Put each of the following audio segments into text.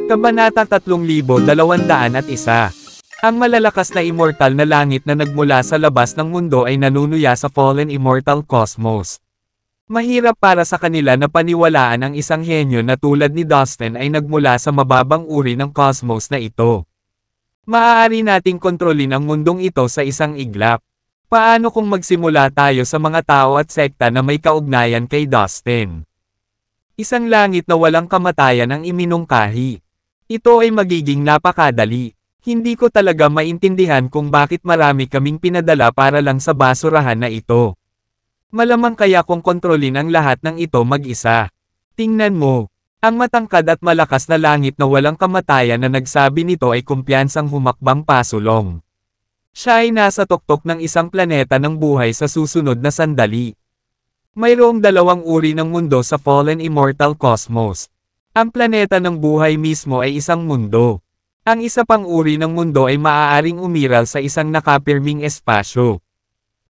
Kabanata 3201. Ang malalakas na immortal na langit na nagmula sa labas ng mundo ay nanunuya sa fallen immortal cosmos. Mahirap para sa kanila na paniwalaan ang isang henyo na tulad ni Dustin ay nagmula sa mababang uri ng cosmos na ito. Maaari nating kontrolin ang mundong ito sa isang iglap. Paano kung magsimula tayo sa mga tao at sekta na may kaugnayan kay Dustin? Isang langit na walang kamatayan ang iminungkahi. Ito ay magiging napakadali. Hindi ko talaga maintindihan kung bakit marami kaming pinadala para lang sa basurahan na ito. Malamang kaya kong kontrolin ang lahat ng ito mag-isa. Tingnan mo, ang matangkad at malakas na langit na walang kamatayan na nagsabi nito ay kumpiyansang humakbang pasulong. Siya ay nasa tuktok ng isang planeta ng buhay sa susunod na sandali. Mayroong dalawang uri ng mundo sa fallen immortal cosmos. Ang planeta ng buhay mismo ay isang mundo. Ang isa pang uri ng mundo ay maaaring umiral sa isang nakapirming espasyo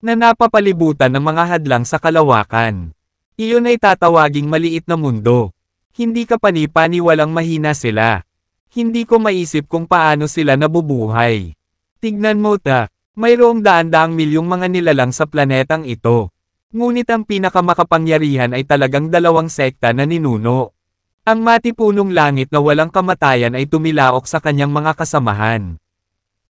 na napapalibutan ng mga hadlang sa kalawakan. Iyon ay tatawaging maliit na mundo. Hindi ka pani-paniwalang mahina sila. Hindi ko maisip kung paano sila nabubuhay. Tignan mo mayroong daan-daang milyong mga nilalang sa planetang ito. Ngunit ang pinakamakapangyarihan ay talagang dalawang sekta na ninuno. Ang matipunong langit na walang kamatayan ay tumilaok sa kanyang mga kasamahan.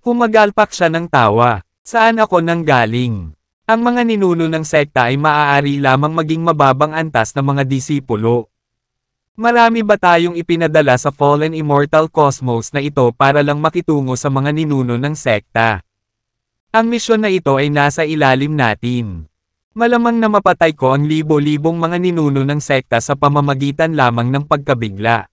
Humagalpak siya ng tawa. Saan ako nanggaling? Ang mga ninuno ng sekta ay maaari lamang maging mababang antas na mga disipulo. Marami ba tayong ipinadala sa fallen immortal cosmos na ito para lang makitungo sa mga ninuno ng sekta? Ang misyon na ito ay nasa ilalim natin. Malamang na mapatay ko ang libo-libong mga ninuno ng sekta sa pamamagitan lamang ng pagkabigla.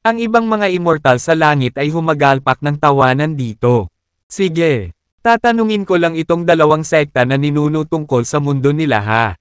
Ang ibang mga immortal sa langit ay humagalpak ng tawanan dito. Sige, tatanungin ko lang itong dalawang sekta na ninuno tungkol sa mundo nila ha.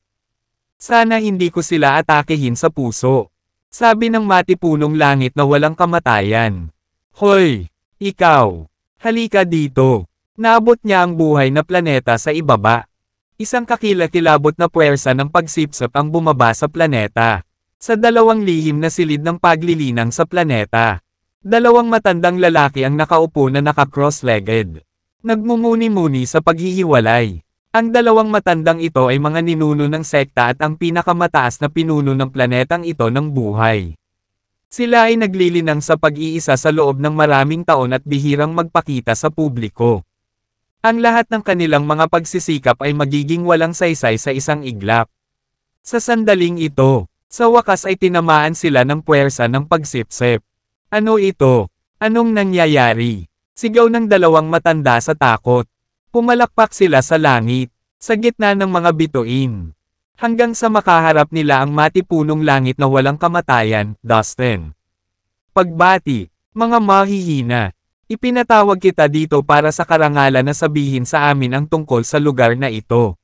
Sana hindi ko sila atakehin sa puso. Sabi ng matipunong langit na walang kamatayan. Hoy, ikaw, halika dito. Naabot niya ang buhay na planeta sa ibaba. Isang kakilakilabot na puwersa ng pagsipsip ang bumaba sa planeta. Sa dalawang lihim na silid ng paglilinang sa planeta. Dalawang matandang lalaki ang nakaupo na naka-cross-legged. Nagmumuni-muni sa paghihiwalay. Ang dalawang matandang ito ay mga ninuno ng sekta at ang pinakamataas na pinuno ng planetang ito ng buhay. Sila ay naglilinang sa pag-iisa sa loob ng maraming taon at bihirang magpakita sa publiko. Ang lahat ng kanilang mga pagsisikap ay magiging walang saysay sa isang iglap. Sa sandaling ito, sa wakas ay tinamaan sila ng puwersa ng pagsipsip. Ano ito? Anong nangyayari? Sigaw ng dalawang matanda sa takot. Pumalakpak sila sa langit, sa gitna ng mga bituin. Hanggang sa makaharap nila ang matipunong langit na walang kamatayan, Dustin. Pagbati, mga mahihina. Ipinatawag kita dito para sa karangalan na sabihin sa amin ang tungkol sa lugar na ito.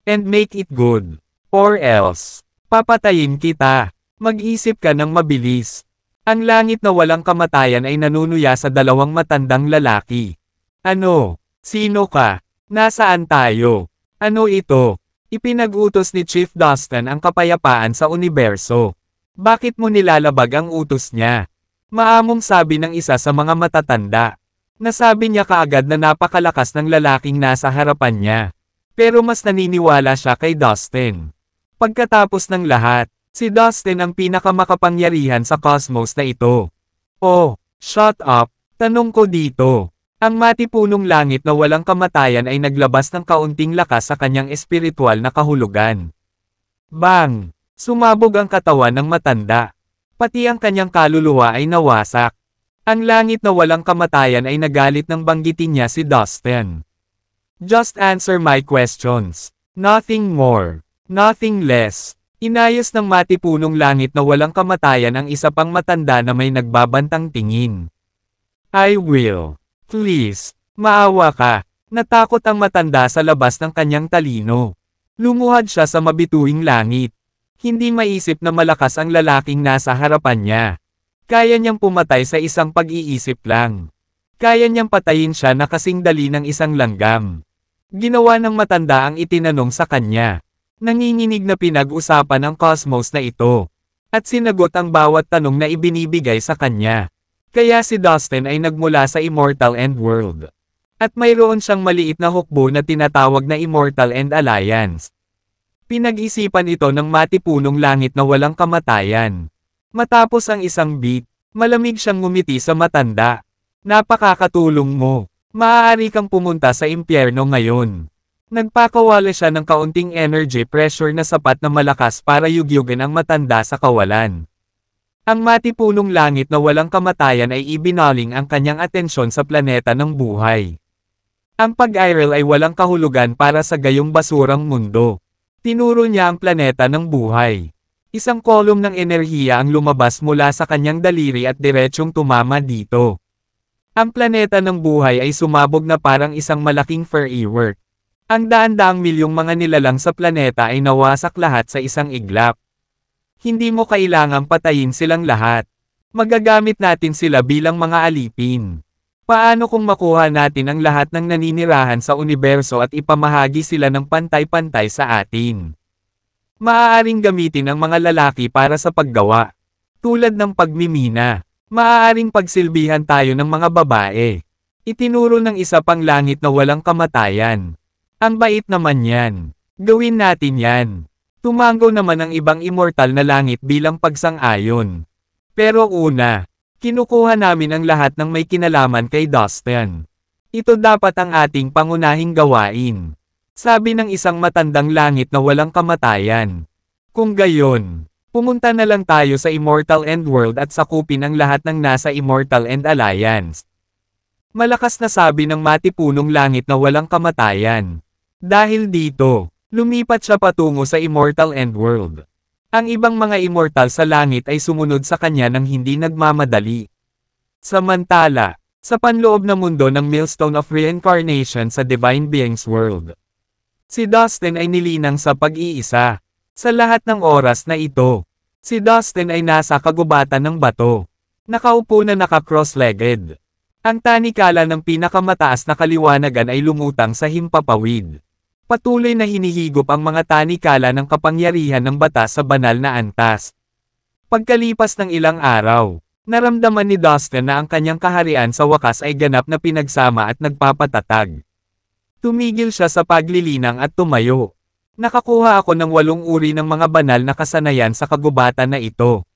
And make it good. Or else, papatayin kita. Mag-isip ka ng mabilis. Ang langit na walang kamatayan ay nanunuya sa dalawang matandang lalaki. Ano? Sino ka? Nasaan tayo? Ano ito? Ipinag-utos ni Chief Dustin ang kapayapaan sa universo. Bakit mo nilalabag ang utos niya? Maamong sabi ng isa sa mga matatanda. Nasabi niya kaagad na napakalakas ng lalaking nasa harapan niya. Pero mas naniniwala siya kay Dustin. Pagkatapos ng lahat, si Dustin ang pinakamakapangyarihan sa cosmos na ito. Oh, shut up, tanong ko dito. Ang matipunong langit na walang kamatayan ay naglabas ng kaunting lakas sa kanyang espiritual na kahulugan. Bang! Sumabog ang katawan ng matanda. Pati ang kanyang kaluluwa ay nawasak. Ang langit na walang kamatayan ay nagalit nang banggitin niya si Dustin. Just answer my questions. Nothing more. Nothing less. Inayos ng matipunong langit na walang kamatayan ang isa pang matanda na may nagbabantang tingin. I will. Please. Maawa ka. Natakot ang matanda sa labas ng kanyang talino. Lumuhad siya sa mabituing langit. Hindi maisip na malakas ang lalaking nasa harapan niya. Kaya niyang pumatay sa isang pag-iisip lang. Kaya niyang patayin siya na kasing dali ng isang langgam. Ginawa ng matanda ang itinanong sa kanya. Nanginginig na pinag-usapan ang cosmos na ito. At sinagot ang bawat tanong na ibinibigay sa kanya. Kaya si Dustin ay nagmula sa Immortal End World. At mayroon siyang maliit na hukbo na tinatawag na Immortal End Alliance. Pinag-isipan ito ng matipunong langit na walang kamatayan. Matapos ang isang beat, malamig siyang ngumiti sa matanda. Napakakatulong mo. Maaari kang pumunta sa impyerno ngayon. Nagpakawala siya ng kaunting energy pressure na sapat na malakas para yugyugin ang matanda sa kawalan. Ang matipunong langit na walang kamatayan ay ibinaling ang kanyang atensyon sa planeta ng buhay. Ang pag-iral ay walang kahulugan para sa gayong basurang mundo. Tinuro niya ang planeta ng buhay. Isang kolum ng enerhiya ang lumabas mula sa kanyang daliri at diretsyong tumama dito. Ang planeta ng buhay ay sumabog na parang isang malaking firework. Ang daan-daang milyong mga nilalang sa planeta ay nawasak lahat sa isang iglap. Hindi mo kailangang patayin silang lahat. Magagamit natin sila bilang mga alipin. Paano kung makuha natin ang lahat ng naninirahan sa universo at ipamahagi sila ng pantay-pantay sa atin? Maaaring gamitin ang mga lalaki para sa paggawa. Tulad ng pagmimina. Maaaring pagsilbihan tayo ng mga babae. Itinuro ng isa pang langit na walang kamatayan. Ang bait naman yan. Gawin natin yan. Tumango naman ang ibang immortal na langit bilang pagsang-ayon. Pero una, kinukuha namin ang lahat ng may kinalaman kay Dustin. Ito dapat ang ating pangunahing gawain. Sabi ng isang matandang langit na walang kamatayan. Kung gayon, pumunta na lang tayo sa Immortal End World at sakupin ang lahat ng nasa Immortal End Alliance. Malakas na sabi ng matipunong langit na walang kamatayan. Dahil dito, lumipat siya patungo sa Immortal End World. Ang ibang mga immortal sa langit ay sumunod sa kanya nang hindi nagmamadali. Samantala, sa panloob na mundo ng Millstone of Reincarnation sa Divine Beings World, si Dustin ay nilinang sa pag-iisa. Sa lahat ng oras na ito, si Dustin ay nasa kagubatan ng bato. Nakaupo na naka-cross-legged. Ang tanikala ng pinakamataas na kaliwanagan ay lumutang sa himpapawid. Patuloy na hinihigop ang mga tanikala ng kapangyarihan ng batas sa banal na antas. Pagkalipas ng ilang araw, naramdaman ni Dustin na ang kanyang kaharian sa wakas ay ganap na pinagsama at nagpapatatag. Tumigil siya sa paglilinang at tumayo. Nakakuha ako ng 8 uri ng mga banal na kasanayan sa kagubatan na ito.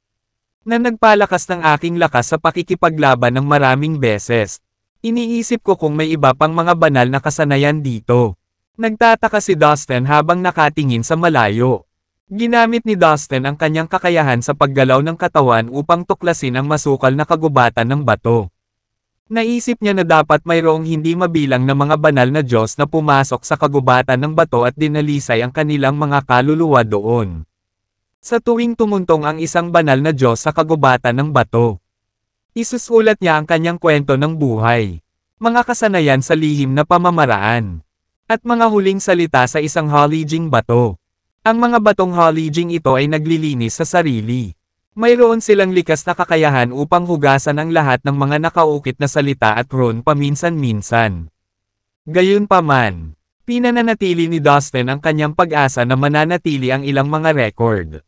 Na nagpalakas ng aking lakas sa pakikipaglaban ng maraming beses. Iniisip ko kung may iba pang mga banal na kasanayan dito. Nagtataka si Dustin habang nakatingin sa malayo. Ginamit ni Dustin ang kanyang kakayahan sa paggalaw ng katawan upang tuklasin ang masukal na kagubatan ng bato. Naisip niya na dapat mayroong hindi mabilang na mga banal na Diyos na pumasok sa kagubatan ng bato at dinalisay ang kanilang mga kaluluwa doon. Sa tuwing tumuntong ang isang banal na Diyos sa kagubatan ng bato, isusulat niya ang kanyang kwento ng buhay, mga kasanayan sa lihim na pamamaraan, at mga huling salita sa isang halijing bato. Ang mga batong halijing ito ay naglilinis sa sarili. Mayroon silang likas na kakayahan upang hugasan ang lahat ng mga nakaukit na salita at ron paminsan-minsan. Gayunpaman, pinananatili ni Dustin ang kanyang pag-asa na mananatili ang ilang mga record.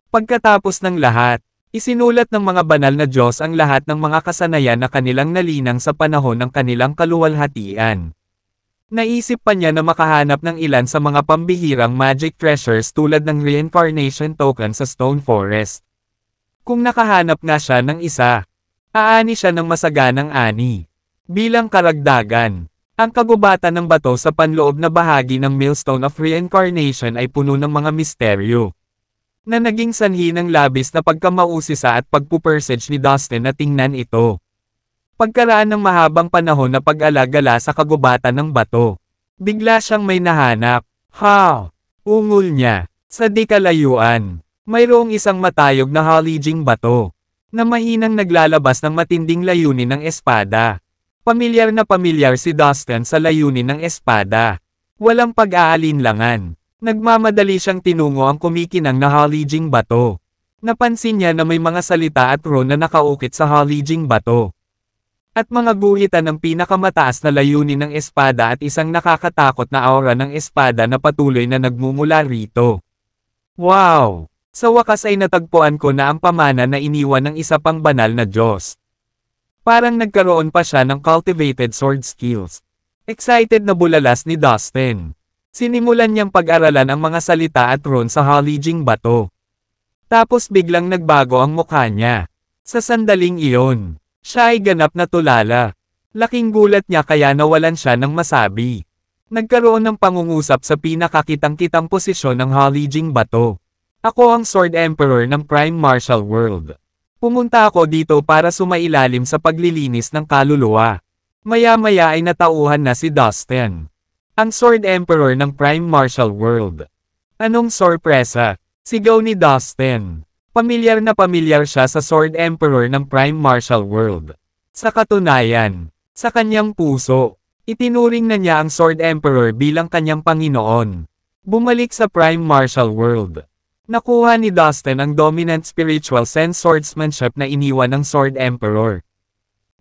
Pagkatapos ng lahat, isinulat ng mga banal na Diyos ang lahat ng mga kasanayan na kanilang nalinang sa panahon ng kanilang kaluwalhatian. Naisip pa niya na makahanap ng ilan sa mga pambihirang magic treasures tulad ng reincarnation token sa Stone Forest. Kung nakahanap nga siya ng isa, aani siya ng masaganang ani. Bilang karagdagan, ang kagubatan ng bato sa panloob na bahagi ng Millstone of Reincarnation ay puno ng mga misteryo, na naging sanhi ng labis na pagkamausisa at pagpupersage ni Dustin na tingnan ito. Pagkaraan ng mahabang panahon na pag-alagala sa kagubatan ng bato, bigla siyang may nahanap. Ha! Ungol niya. Sa di kalayuan, mayroong isang matayog na halijing bato, na mahinang naglalabas ng matinding layunin ng espada. Pamilyar na pamilyar si Dustin sa layunin ng espada. Walang pag-aalinlangan. Nagmamadali siyang tinungo ang kumikinang na halijing bato. Napansin niya na may mga salita at ron na nakaukit sa halijing bato. At mga guhitan ng pinakamataas na layunin ng espada at isang nakakatakot na aura ng espada na patuloy na nagmumula rito. Wow! Sa wakas ay natagpuan ko na ang pamana na iniwan ng isa pang banal na Diyos. Parang nagkaroon pa siya ng cultivated sword skills. Excited na bulalas ni Dustin. Sinimulan niyang pag-aralan ang mga salita at rune sa Halijing Bato. Tapos biglang nagbago ang mukha niya. Sa sandaling iyon, siya ay ganap na tulala. Laking gulat niya kaya nawalan siya ng masabi. Nagkaroon ng pangungusap sa pinakakitang-kitang posisyon ng Halijing Bato. Ako ang Sword Emperor ng Prime Martial World. Pumunta ako dito para sumailalim sa paglilinis ng kaluluwa. Maya-maya ay natauhan na si Dustin. Ang Sword Emperor ng Prime Martial World. Anong sorpresa? Sigaw ni Dustin. Pamilyar na pamilyar siya sa Sword Emperor ng Prime Martial World. Sa katunayan, sa kanyang puso, itinuring na niya ang Sword Emperor bilang kanyang Panginoon. Bumalik sa Prime Martial World. Nakuha ni Dustin ang dominant spiritual sense swordsmanship na iniwan ng Sword Emperor.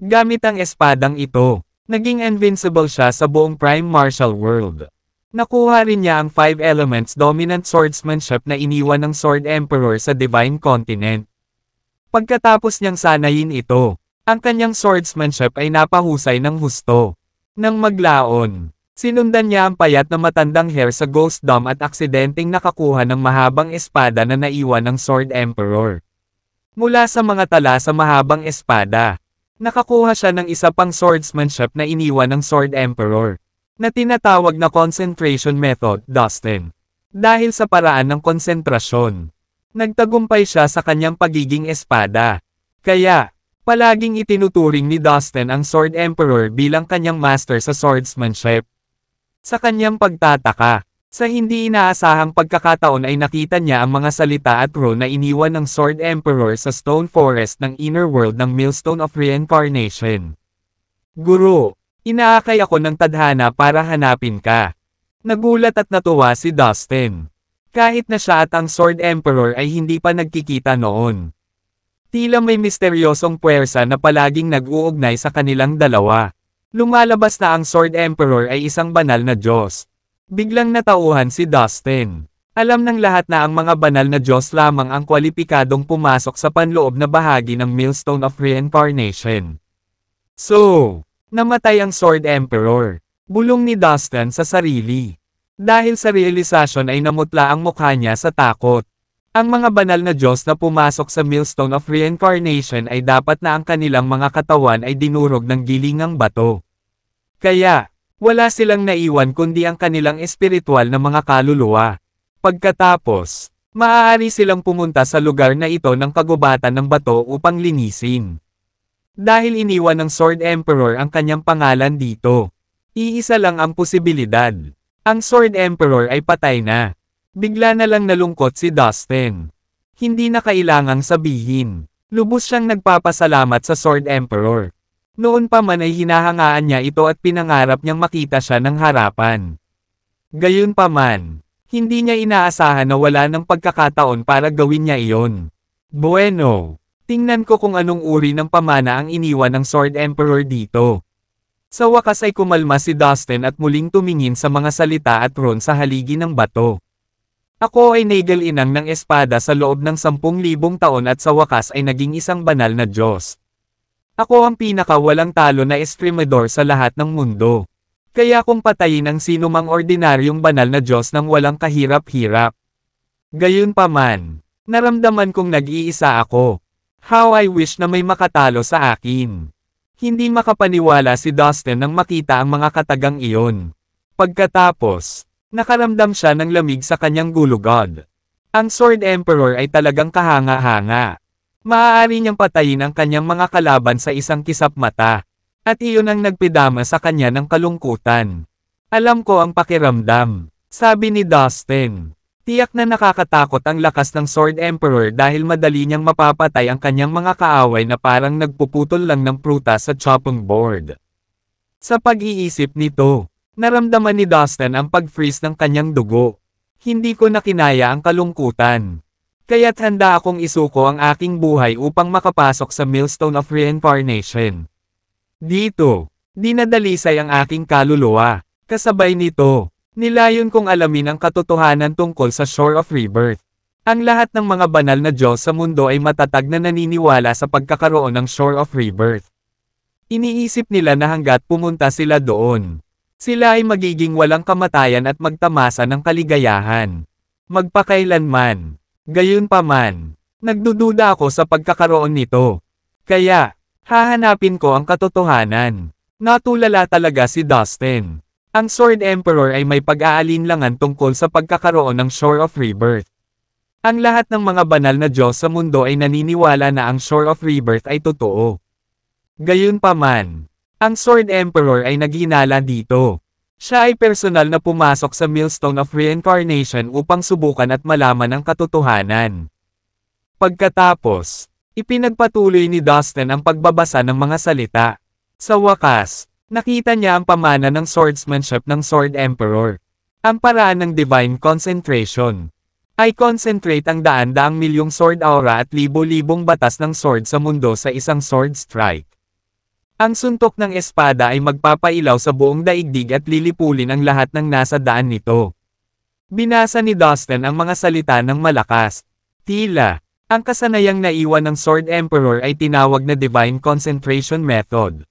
Gamit ang espadang ito, naging invincible siya sa buong Prime Martial World. Nakuha rin niya ang 5 elements dominant swordsmanship na iniwan ng Sword Emperor sa Divine Continent. Pagkatapos niyang sanayin ito, ang kanyang swordsmanship ay napahusay ng husto. Nang maglaon, sinundan niya ang payat na matandang heir sa Ghost Dome at aksidenteng nakakuha ng mahabang espada na naiwan ng Sword Emperor. Mula sa mga tala sa mahabang espada, nakakuha siya ng isa pang swordsmanship na iniwan ng Sword Emperor, na tinatawag na concentration method, Dustin. Dahil sa paraan ng konsentrasyon, nagtagumpay siya sa kanyang pagiging espada. Kaya, palaging itinuturing ni Dustin ang Sword Emperor bilang kanyang master sa swordsmanship. Sa kanyang pagtataka, sa hindi inaasahang pagkakataon ay nakita niya ang mga salita at rune na iniwan ng Sword Emperor sa Stone Forest ng Inner World ng Millstone of Reincarnation. Guru, inaakay ako ng tadhana para hanapin ka. Nagulat at natuwa si Dustin. Kahit na siya at ang Sword Emperor ay hindi pa nagkikita noon. Tila may misteryosong puwersa na palaging nag-uugnay sa kanilang dalawa. Lumalabas na ang Sword Emperor ay isang banal na Diyos. Biglang natauhan si Dustin. Alam ng lahat na ang mga banal na Diyos lamang ang kwalipikadong pumasok sa panloob na bahagi ng Millstone of Reincarnation. So, namatay ang Sword Emperor. Bulong ni Dustin sa sarili. Dahil sa realisasyon ay namutla ang mukha niya sa takot. Ang mga banal na Diyos na pumasok sa Millstone of Reincarnation ay dapat na ang kanilang mga katawan ay dinurog ng gilingang bato. Kaya, wala silang naiwan kundi ang kanilang espiritual na mga kaluluwa. Pagkatapos, maaari silang pumunta sa lugar na ito ng kagubatan ng bato upang linisin. Dahil iniwan ng Sword Emperor ang kanyang pangalan dito. Iisa lang ang posibilidad. Ang Sword Emperor ay patay na. Bigla na lang nalungkot si Dustin. Hindi na kailangang sabihin. Lubos siyang nagpapasalamat sa Sword Emperor. Noon pa man ay hinahangaan niya ito at pinangarap niyang makita siya ng harapan. Gayunpaman, hindi niya inaasahan na wala ng pagkakataon para gawin niya iyon. Bueno. Tingnan ko kung anong uri ng pamana ang iniwan ng Sword Emperor dito. Sa wakas ay kumalma si Dustin at muling tumingin sa mga salita at rune sa haligi ng bato. Ako ay nagalinang ng espada sa loob ng 10,000 taon at sa wakas ay naging isang banal na Diyos. Ako ang pinakawalang talo na estremador sa lahat ng mundo. Kaya kung patayin ang sinumang ordinaryong banal na Diyos ng walang kahirap-hirap. Gayunpaman, naramdaman kong nag-iisa ako. How I wish na may makatalo sa akin. Hindi makapaniwala si Dustin nang makita ang mga katagang iyon. Pagkatapos, nakaramdam siya ng lamig sa kanyang gulugod. Ang Sword Emperor ay talagang kahanga-hanga. Maaari niyang patayin ang kanyang mga kalaban sa isang kisap mata. At iyon ang nagpidama sa kanya ng kalungkutan. Alam ko ang pakiramdam, sabi ni Dustin. Tiyak na nakakatakot ang lakas ng Sword Emperor dahil madali niyang mapapatay ang kanyang mga kaaway na parang nagpuputol lang ng prutas sa chopping board. Sa pag-iisip nito, naramdaman ni Dustin ang pag-freeze ng kanyang dugo. Hindi ko na kinaya ang kalungkutan. Kaya't handa akong isuko ang aking buhay upang makapasok sa Millstone of Reincarnation. Dito, dinadalisay ang aking kaluluwa. Kasabay nito, nilayon kong alamin ang katotohanan tungkol sa Shore of Rebirth. Ang lahat ng mga banal na Diyos sa mundo ay matatag na naniniwala sa pagkakaroon ng Shore of Rebirth. Iniisip nila na hanggat pumunta sila doon, sila ay magiging walang kamatayan at magtamasa ng kaligayahan. Magpakailanman. Gayunpaman, nagdududa ako sa pagkakaroon nito. Kaya, hahanapin ko ang katotohanan. Natulala talaga si Dustin. Ang Sword Emperor ay may pag-aalinlangan tungkol sa pagkakaroon ng Shore of Rebirth. Ang lahat ng mga banal na Diyos sa mundo ay naniniwala na ang Shore of Rebirth ay totoo. Gayunpaman, ang Sword Emperor ay naghinala dito. Siya ay personal na pumasok sa Millstone of Reincarnation upang subukan at malaman ang katotohanan. Pagkatapos, ipinagpatuloy ni Dustin ang pagbabasa ng mga salita. Sa wakas, nakita niya ang pamana ng swordsmanship ng Sword Emperor. Ang paraan ng divine concentration. Ay concentrate ang daan-daang milyong sword aura at libo-libong batas ng sword sa mundo sa isang sword strike. Ang suntok ng espada ay magpapailaw sa buong daigdig at lilipulin ang lahat ng nasa daan nito. Binasa ni Dustin ang mga salita ng malakas. Tila, ang kasanayang naiwan ng Sword Emperor ay tinawag na Divine Concentration Method.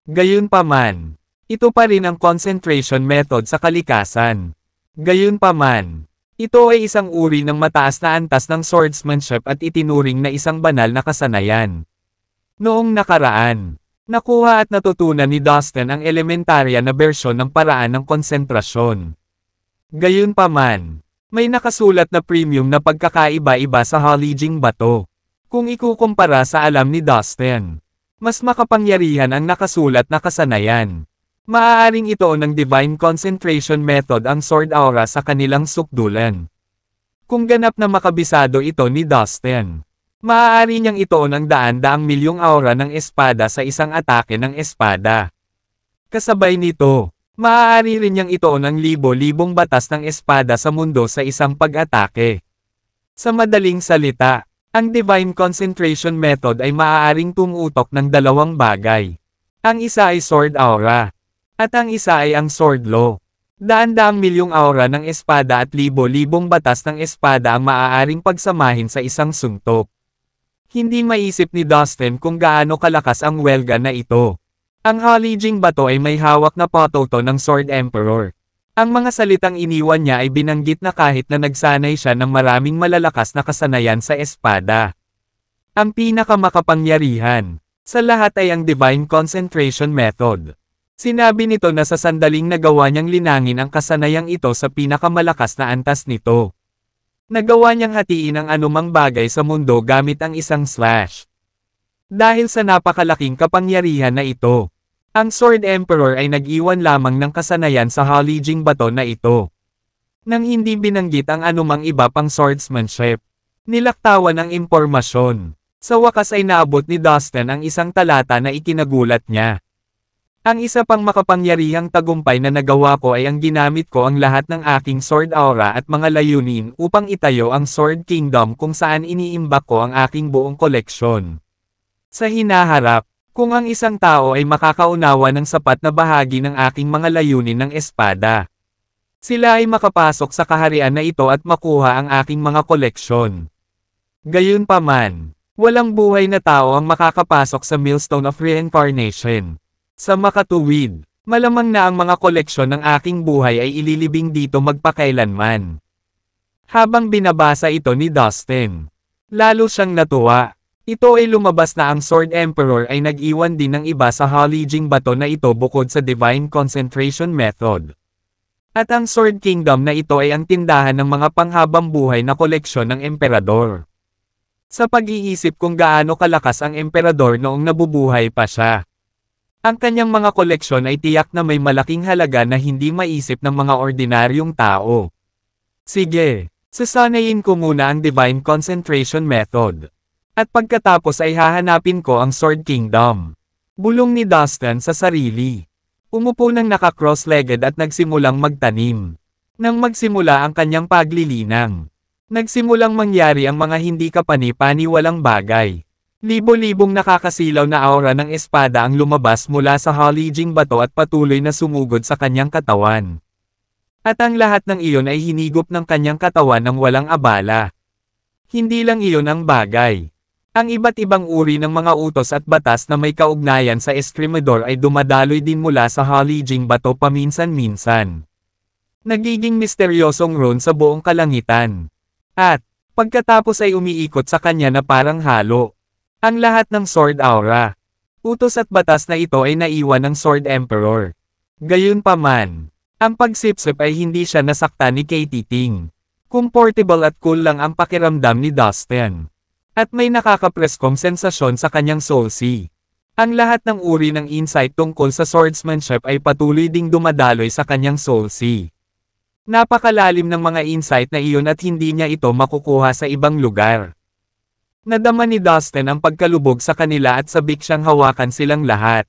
Gayunpaman, ito pa rin ang concentration method sa kalikasan. Gayunpaman, ito ay isang uri ng mataas na antas ng swordsmanship at itinuring na isang banal na kasanayan. Noong nakaraan, nakuha at natutunan ni Dustin ang elementarya na bersyon ng paraan ng konsentrasyon. Gayunpaman, may nakasulat na premium na pagkakaiba-iba sa Halijing Bato. Kung ikukumpara sa alam ni Dustin, mas makapangyarihan ang nakasulat na kasanayan. Maaaring ito ng Divine Concentration Method ang sword aura sa kanilang sukdulan. Kung ganap na makabisado ito ni Dustin, maaari niyang itoon ang daan-daang milyong aura ng espada sa isang atake ng espada. Kasabay nito, maaari rin niyang itoon ang libo-libong batas ng espada sa mundo sa isang pag-atake. Sa madaling salita, ang Divine Concentration Method ay maaaring tumutok ng dalawang bagay. Ang isa ay Sword Aura, at ang isa ay ang Sword Law. Daan-daang milyong aura ng espada at libo-libong batas ng espada ang maaaring pagsamahin sa isang suntok. Hindi maisip ni Dustin kung gaano kalakas ang welga na ito. Ang Halijing Bato ay may hawak na patoto ng Sword Emperor. Ang mga salitang iniwan niya ay binanggit na kahit na nagsanay siya ng maraming malalakas na kasanayan sa espada. Ang pinakamakapangyarihan sa lahat ay ang Divine Concentration Method. Sinabi nito na sa sandaling nagawa niyang linangin ang kasanayang ito sa pinakamalakas na antas nito. Nagawa niyang hatiin ang anumang bagay sa mundo gamit ang isang slash. Dahil sa napakalaking kapangyarihan na ito, ang Sword Emperor ay nag-iwan lamang ng kasanayan sa Halijing Bato na ito. Nang hindi binanggit ang anumang iba pang swordsmanship, nilaktawan ang impormasyon. Sa wakas ay naabot ni Dustin ang isang talata na ikinagulat niya. Ang isa pang makapangyarihang tagumpay na nagawa ko ay ang ginamit ko ang lahat ng aking sword aura at mga layunin upang itayo ang Sword Kingdom kung saan iniimbak ko ang aking buong koleksyon. Sa hinaharap, kung ang isang tao ay makakaunawa ng sapat na bahagi ng aking mga layunin ng espada, sila ay makapasok sa kaharian na ito at makuha ang aking mga koleksyon. Gayunpaman, walang buhay na tao ang makakapasok sa Millstone of Reincarnation. Sa makatuwid, malamang na ang mga koleksyon ng aking buhay ay ililibing dito magpakailanman. Habang binabasa ito ni Dustin, lalo siyang natuwa. Ito ay lumabas na ang Sword Emperor ay nag-iwan din ng iba sa Halijing Bato na ito bukod sa Divine Concentration Method. At ang Sword Kingdom na ito ay ang tindahan ng mga panghabang buhay na koleksyon ng Emperador. Sa pag-iisip kung gaano kalakas ang Emperador noong nabubuhay pa siya, ang kanyang mga koleksyon ay tiyak na may malaking halaga na hindi maisip ng mga ordinaryong tao. Sige, sasanayin ko muna ang Divine Concentration Method. At pagkatapos ay hahanapin ko ang Sword Kingdom. Bulong ni Dustin sa sarili. Umupo nang naka-cross-legged at nagsimulang magtanim. Nang magsimula ang kanyang paglilinang, nagsimulang mangyari ang mga hindi kapani-paniwalang bagay. Libo-libong nakakasilaw na aura ng espada ang lumabas mula sa halijing bato at patuloy na sumugod sa kanyang katawan. At ang lahat ng iyon ay hinigop ng kanyang katawan ng walang abala. Hindi lang iyon ang bagay. Ang iba't ibang uri ng mga utos at batas na may kaugnayan sa Escrimador ay dumadaloy din mula sa halijing bato paminsan-minsan. Nagiging misteryosong rune sa buong kalangitan. At, pagkatapos ay umiikot sa kanya na parang halo. Ang lahat ng Sword Aura. Utos at batas na ito ay naiwan ng Sword Emperor. Gayunpaman, ang pagsipsip ay hindi siya nasaktan ni Katie Ting. Comfortable at cool lang ang pakiramdam ni Dustin. At may nakakapreskong sensasyon sa kanyang soul sea. Ang lahat ng uri ng insight tungkol sa swordsmanship ay patuloy ding dumadaloy sa kanyang soul sea. Napakalalim ng mga insight na iyon at hindi niya ito makukuha sa ibang lugar. Nadama ni Dustin ang pagkalubog sa kanila at sabik siyang hawakan silang lahat.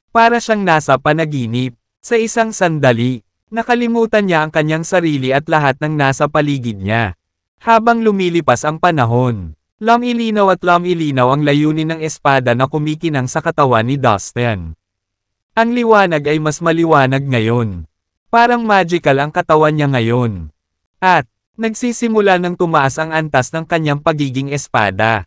Para siyang nasa panaginip. Sa isang sandali, nakalimutan niya ang kanyang sarili at lahat ng nasa paligid niya. Habang lumilipas ang panahon, lamilinaw ang layunin ng espada na kumikinang sa katawan ni Dustin. Ang liwanag ay mas maliwanag ngayon. Parang magical ang katawan niya ngayon. At, nagsisimula ng tumaas ang antas ng kanyang pagiging espada.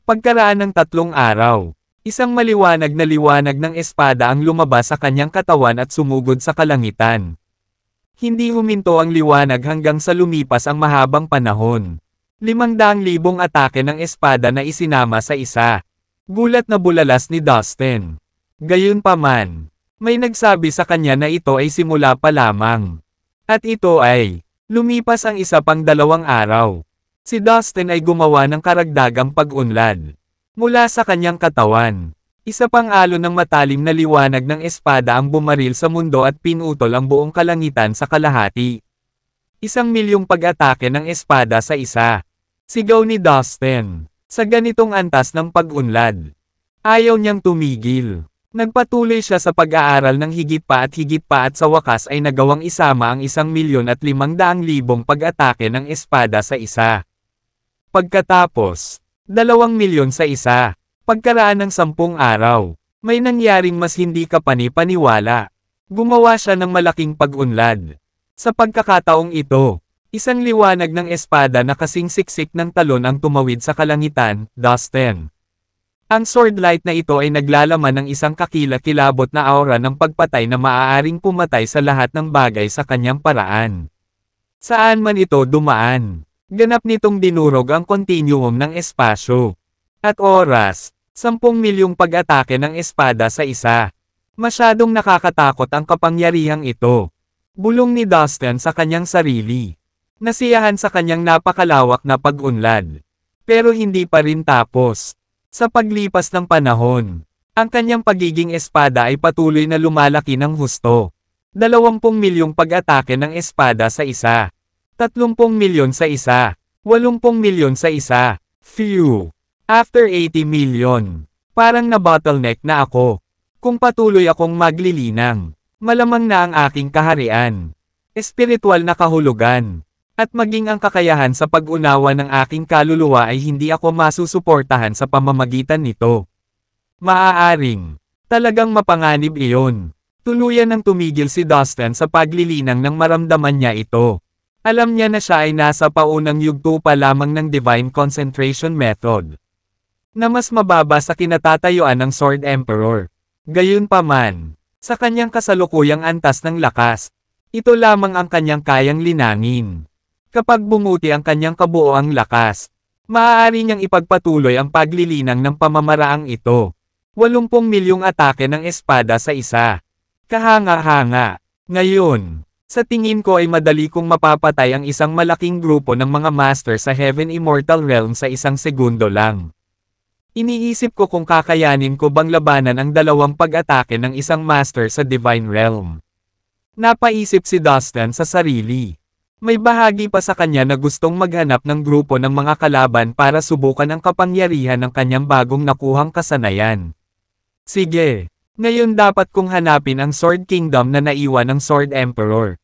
Pagkaraan ng 3 araw, isang maliwanag na liwanag ng espada ang lumabas sa kanyang katawan at sumugod sa kalangitan. Hindi huminto ang liwanag hanggang sa lumipas ang mahabang panahon. 500,000 atake ng espada na isinama sa isa. Gulat na bulalas ni Dustin. Gayunpaman, may nagsabi sa kanya na ito ay simula pa lamang. At ito ay, lumipas ang isa pang 2 araw. Si Dustin ay gumawa ng karagdagang pag-unlad. Mula sa kanyang katawan, isa pang alon ng matalim na liwanag ng espada ang bumaril sa mundo at pinutol ang buong kalangitan sa kalahati. 1,000,000 pag-atake ng espada sa isa. Sigaw ni Dustin, sa ganitong antas ng pag-unlad. Ayaw niyang tumigil. Nagpatuloy siya sa pag-aaral ng higit pa at sa wakas ay nagawang isama ang 1,500,000 pag-atake ng espada sa isa. Pagkatapos, 2,000,000 sa isa. Pagkaraan ng 10 araw, may nangyaring mas hindi kapani-paniwala. Gumawa siya ng malaking pag-unlad. Sa pagkakataong ito, isang liwanag ng espada na kasing siksik ng talon ang tumawid sa kalangitan, Dustin. Ang sword light na ito ay naglalaman ng isang kakilakilabot na aura ng pagpatay na maaaring pumatay sa lahat ng bagay sa kanyang paraan. Saan man ito dumaan, ganap nitong dinurog ang kontinuum ng espasyo. At oras, 10,000,000 pag-atake ng espada sa isa. Masyadong nakakatakot ang kapangyarihang ito. Bulong ni Dustin sa kanyang sarili. Nasiyahan sa kanyang napakalawak na pag-unlad. Pero hindi pa rin tapos. Sa paglipas ng panahon, ang kanyang pagiging espada ay patuloy na lumalaki ng husto. 20,000,000 pag-atake ng espada sa isa. 30,000,000 sa isa. 80,000,000 sa isa. Phew! After 80,000,000, parang na-bottleneck na ako. Kung patuloy akong maglilinang, malamang na ang aking kaharian. Espiritual na kahulugan. At maging ang kakayahan sa pag-unawa ng aking kaluluwa ay hindi ako masusuportahan sa pamamagitan nito. Maaaring, talagang mapanganib iyon. Tuluyan ng tumigil si Dustin sa paglilinang nang maramdaman niya ito. Alam niya na siya ay nasa paunang yugto pa lamang ng Divine Concentration Method. Na mas mababa sa kinatatayuan ng Sword Emperor. Gayunpaman, sa kanyang kasalukuyang antas ng lakas, ito lamang ang kanyang kayang linangin. Kapag bumuti ang kanyang kabuoang lakas, maaari niyang ipagpatuloy ang paglilinang ng pamamaraang ito. 80,000,000 atake ng espada sa isa. Kahanga-hanga. Ngayon, sa tingin ko ay madali kong mapapatay ang isang malaking grupo ng mga master sa Heaven Immortal Realm sa isang segundo lang. Iniisip ko kung kakayanin ko bang labanan ang 2 pag-atake ng isang master sa Divine Realm. Napaisip si Dustin sa sarili. May bahagi pa sa kanya na gustong maghanap ng grupo ng mga kalaban para subukan ang kapangyarihan ng kanyang bagong nakuhang kasanayan. Sige, ngayon dapat kong hanapin ang Sword Kingdom na naiwan ng Sword Emperor.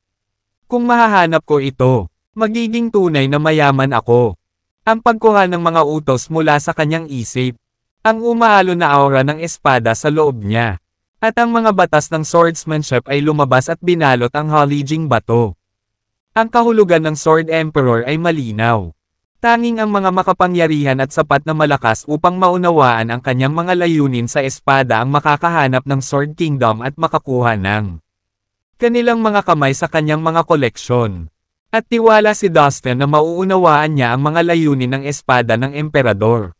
Kung mahahanap ko ito, magiging tunay na mayaman ako. Ang pagkuha ng mga utos mula sa kanyang isip. ang umaalon na aura ng espada sa loob niya. At ang mga batas ng swordsmanship ay lumabas at binalot ang halijing bato. Ang kahulugan ng Sword Emperor ay malinaw. Tanging ang mga makapangyarihan at sapat na malakas upang maunawaan ang kanyang mga layunin sa espada ang makakahanap ng Sword Kingdom at makakuha ng kanilang mga kamay sa kanyang mga koleksyon. At tiwala si Dustin na mauunawaan niya ang mga layunin ng espada ng emperador.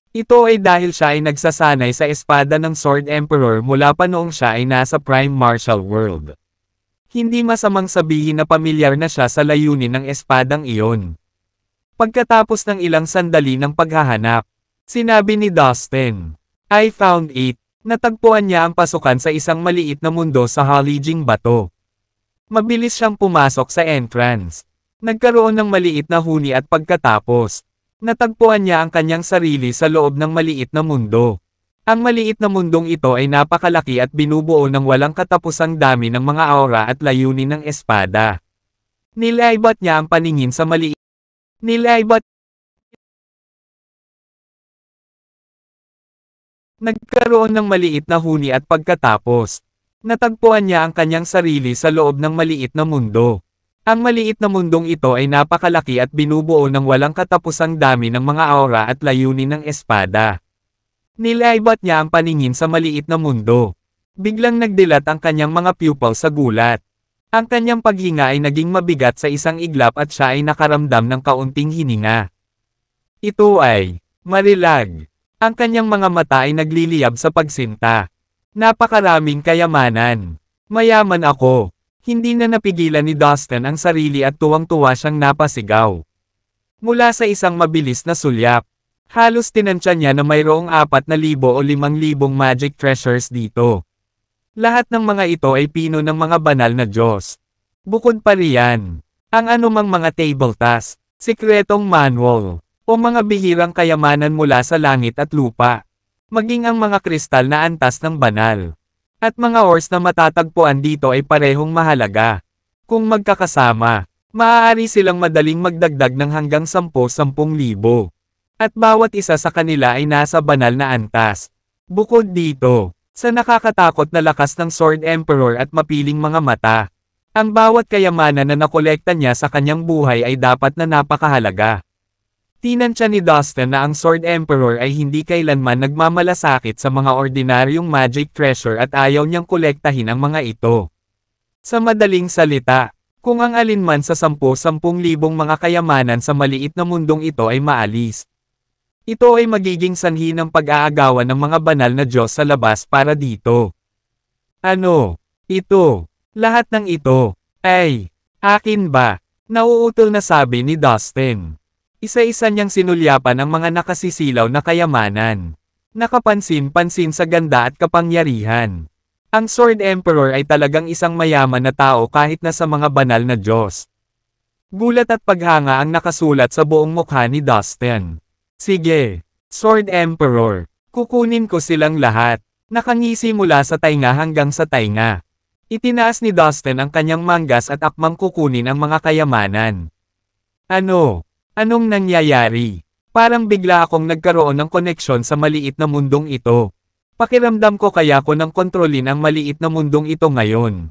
Ito ay dahil siya ay nagsasanay sa espada ng Sword Emperor mula pa noong siya ay nasa Prime Martial World. Hindi masamang sabihin na pamilyar na siya sa layunin ng espadang iyon. Pagkatapos ng ilang sandali ng paghahanap, sinabi ni Dustin, "I found it." Natagpuan niya ang pasukan sa isang maliit na mundo sa halijing bato. Mabilis siyang pumasok sa entrance. Nagkaroon ng maliit na huni at pagkatapos, natagpuan niya ang kanyang sarili sa loob ng maliit na mundo. Ang maliit na mundong ito ay napakalaki at binubuo ng walang katapusang dami ng mga aura at layunin ng espada. Nilaibat niya ang paningin sa maliit. Nagkaroon ng maliit na huni at pagkatapos, natagpuan niya ang kanyang sarili sa loob ng maliit na mundo. Ang maliit na mundong ito ay napakalaki at binubuo ng walang katapusang dami ng mga aura at layunin ng espada. Nilaibat niya ang paningin sa maliit na mundo. Biglang nagdilat ang kanyang mga pupil sa gulat. Ang kanyang paghinga ay naging mabigat sa isang iglap at siya ay nakaramdam ng kaunting hininga. Ito ay marilag. Ang kanyang mga mata ay nagliliyab sa pagsinta. Napakaraming kayamanan. Mayaman ako. Hindi na napigilan ni Dustin ang sarili at tuwang-tuwa siyang napasigaw. Mula sa isang mabilis na sulyap, halos tinansya niya na mayroong 4,000 o 5,000 magic treasures dito. Lahat ng mga ito ay pino ng mga banal na Diyos. Bukod pa riyan, ang anumang mga table task, sikretong manual, o mga bihirang kayamanan mula sa langit at lupa. Maging ang mga kristal na antas ng banal. At mga ores na matatagpuan dito ay parehong mahalaga. Kung magkakasama, maaari silang madaling magdagdag ng hanggang 10,000. At bawat isa sa kanila ay nasa banal na antas. Bukod dito, sa nakakatakot na lakas ng Sword Emperor at mapiling mga mata, ang bawat kayamanan na nakolekta niya sa kanyang buhay ay dapat na napakahalaga. Tinansya ni Dustin na ang Sword Emperor ay hindi kailanman nagmamalasakit sa mga ordinaryong magic treasure at ayaw niyang kolektahin ang mga ito. Sa madaling salita, kung ang alinman sa 10,000 mga kayamanan sa maliit na mundong ito ay maalis, ito ay magiging sanhi ng pag-aagawan ng mga banal na Diyos sa labas para dito. Ano? Ito. Lahat ng ito. Ay, akin ba? Nauutol na sabi ni Dustin. Isa-isa niyang sinulyapan ang mga nakasisilaw na kayamanan. Nakapansin-pansin sa ganda at kapangyarihan. Ang Sword Emperor ay talagang isang mayaman na tao kahit na sa mga banal na Diyos. Gulat at paghanga ang nakasulat sa buong mukha ni Dustin. Sige, Sword Emperor, kukunin ko silang lahat. Nakangisi mula sa tainga hanggang sa tainga. Itinaas ni Dustin ang kanyang manggas at akmang kukunin ang mga kayamanan. Ano? Anong nangyayari? Parang bigla akong nagkaroon ng koneksyon sa maliit na mundong ito. Pakiramdam ko kaya ko nang kontrolin ang maliit na mundong ito ngayon.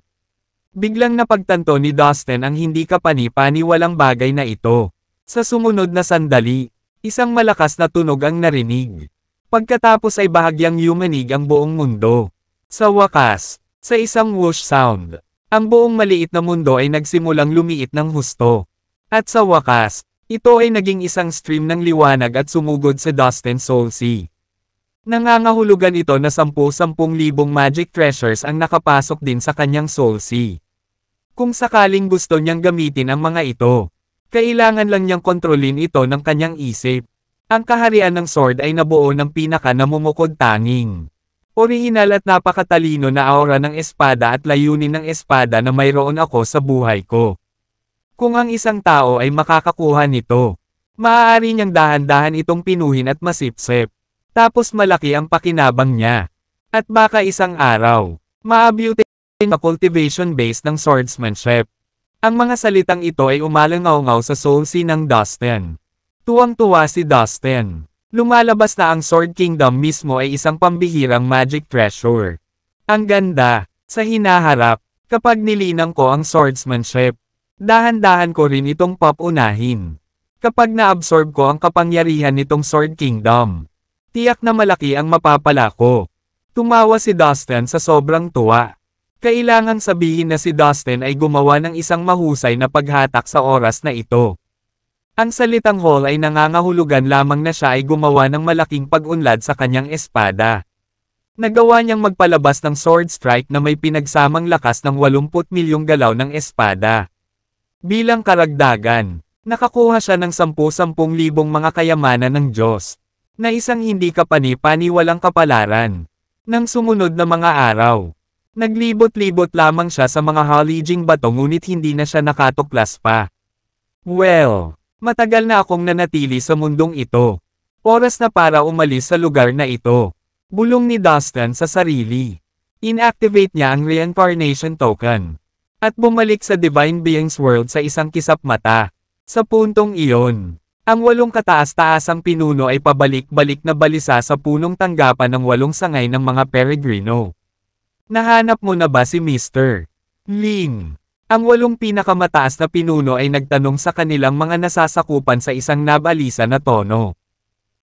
Biglang napagtanto ni Dustin ang hindi kapani-paniwalang bagay na ito. Sa sumunod na sandali, isang malakas na tunog ang narinig. Pagkatapos ay bahagyang yumanig ang buong mundo. Sa wakas, sa isang whoosh sound, ang buong maliit na mundo ay nagsimulang lumiit ng husto. At sa wakas, ito ay naging isang stream ng liwanag at sumugod sa Dustin's Soul Sea. Nangangahulugan ito na 10,000 magic treasures ang nakapasok din sa kanyang Soul Sea. Kung sakaling gusto niyang gamitin ang mga ito, kailangan lang niyang kontrolin ito ng kanyang isip. Ang kaharian ng sword ay nabuo ng pinaka-namumukod tanging orihinal at napakatalino na aura ng espada at layunin ng espada na mayroon ako sa buhay ko. Kung ang isang tao ay makakakuha nito, maaari niyang dahan-dahan itong pinuhin at masipsip. Tapos malaki ang pakinabang niya. At baka isang araw, maabutin ang cultivation base ng swordsmanship. Ang mga salitang ito ay umalangaw-ngaw sa soul sea ng Dustin. Tuwang-tuwa si Dustin. Lumalabas na ang Sword Kingdom mismo ay isang pambihirang magic treasure. Ang ganda, sa hinaharap, kapag nilinang ko ang swordsmanship. Dahan-dahan ko rin itong popunahin. Kapag na-absorb ko ang kapangyarihan nitong Sword Kingdom, tiyak na malaki ang mapapala ko. Tumawa si Dustin sa sobrang tuwa. Kailangan sabihin na si Dustin ay gumawa ng isang mahusay na paghatak sa oras na ito. Ang salitang Hall ay nangangahulugan lamang na siya ay gumawa ng malaking pag-unlad sa kanyang espada. Nagawa niyang magpalabas ng sword strike na may pinagsamang lakas ng 80 milyong galaw ng espada. Bilang karagdagan, nakakuha siya ng 10,000 mga kayamanan ng Diyos, na isang hindi kapani-paniwalang kapalaran. Nang sumunod na mga araw, naglibot-libot lamang siya sa mga halijing bato ngunit hindi na siya nakatuklas pa. Well, matagal na akong nanatili sa mundong ito. Oras na para umalis sa lugar na ito. Bulong ni Dustin sa sarili. Inactivate niya ang reincarnation token. At bumalik sa Divine Beings World sa isang kisap mata. Sa puntong iyon, ang 8 kataas-taasang pinuno ay pabalik-balik na balisa sa punong tanggapan ng 8 sangay ng mga peregrino. Nahanap mo na ba si Mr. Lin? Ang 8 pinakamataas na pinuno ay nagtanong sa kanilang mga nasasakupan sa isang nabalisa na tono.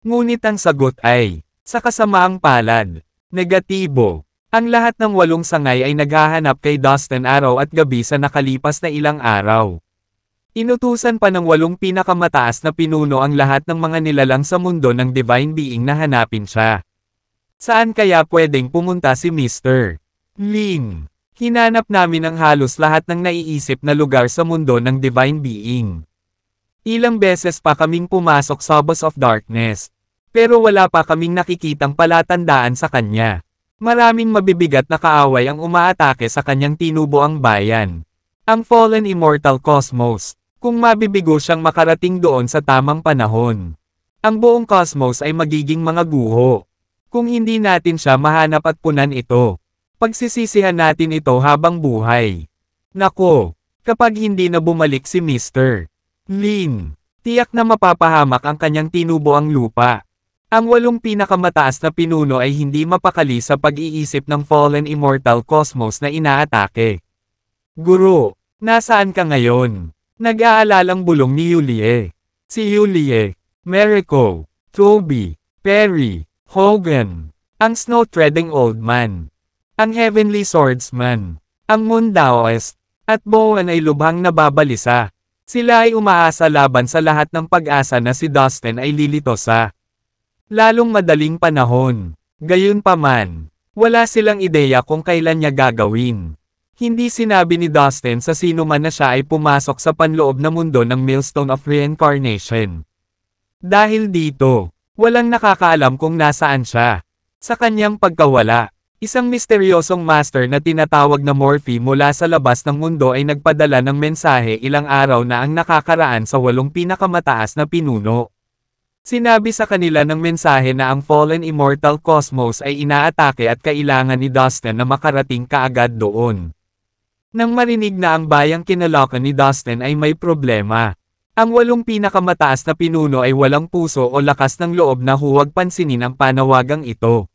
Ngunit ang sagot ay, sa kasamaang palad, negatibo. Ang lahat ng 8 sangay ay naghahanap kay Dustin araw at gabi sa nakalipas na ilang araw. Inutusan pa ng 8 pinakamataas na pinuno ang lahat ng mga nilalang sa mundo ng Divine Being na hanapin siya. Saan kaya pwedeng pumunta si Mr. Lin? Hinanap namin ang halos lahat ng naiisip na lugar sa mundo ng Divine Being. Ilang beses pa kaming pumasok sa Boss of Darkness. Pero wala pa kaming nakikitang palatandaan sa kanya. Maraming mabibigat na kaaway ang umaatake sa kanyang tinubuang bayan. Ang Fallen Immortal Cosmos. Kung mabibigo siyang makarating doon sa tamang panahon, ang buong cosmos ay magiging mga guho. Kung hindi natin siya mahanap at punan ito, pagsisisihan natin ito habang buhay. Nako, kapag hindi na bumalik si Mr. Lin, tiyak na mapapahamak ang kanyang tinubuang lupa. Ang 8 pinakamataas na pinuno ay hindi mapakali sa pag-iisip ng Fallen Immortal Cosmos na inaatake. Guro, nasaan ka ngayon? Nag-aalalang bulong ni Yulie. Si Yulie, Mariko, Toby, Perry, Hogan, ang snow-treading old man, ang heavenly swordsman, ang Mundaoist, at Bowen ay lubhang nababalisa. Sila ay umaasa laban sa lahat ng pag-asa na si Dustin ay lilito sa lalong madaling panahon. Gayunpaman, wala silang ideya kung kailan niya gagawin. Hindi sinabi ni Dustin sa sino man na siya ay pumasok sa panloob na mundo ng Millstone of Reincarnation. Dahil dito, walang nakakaalam kung nasaan siya. Sa kanyang pagkawala, isang misteryosong master na tinatawag na Morphe mula sa labas ng mundo ay nagpadala ng mensahe ilang araw na ang nakakaraan sa 8 pinakamataas na pinuno. Sinabi sa kanila ng mensahe na ang Fallen Immortal Cosmos ay inaatake at kailangan ni Dustin na makarating kaagad doon. Nang marinig na ang bayang kinalokan ni Dustin ay may problema. Ang 8 pinakamataas na pinuno ay walang puso o lakas ng loob na huwag pansinin ang panawagang ito.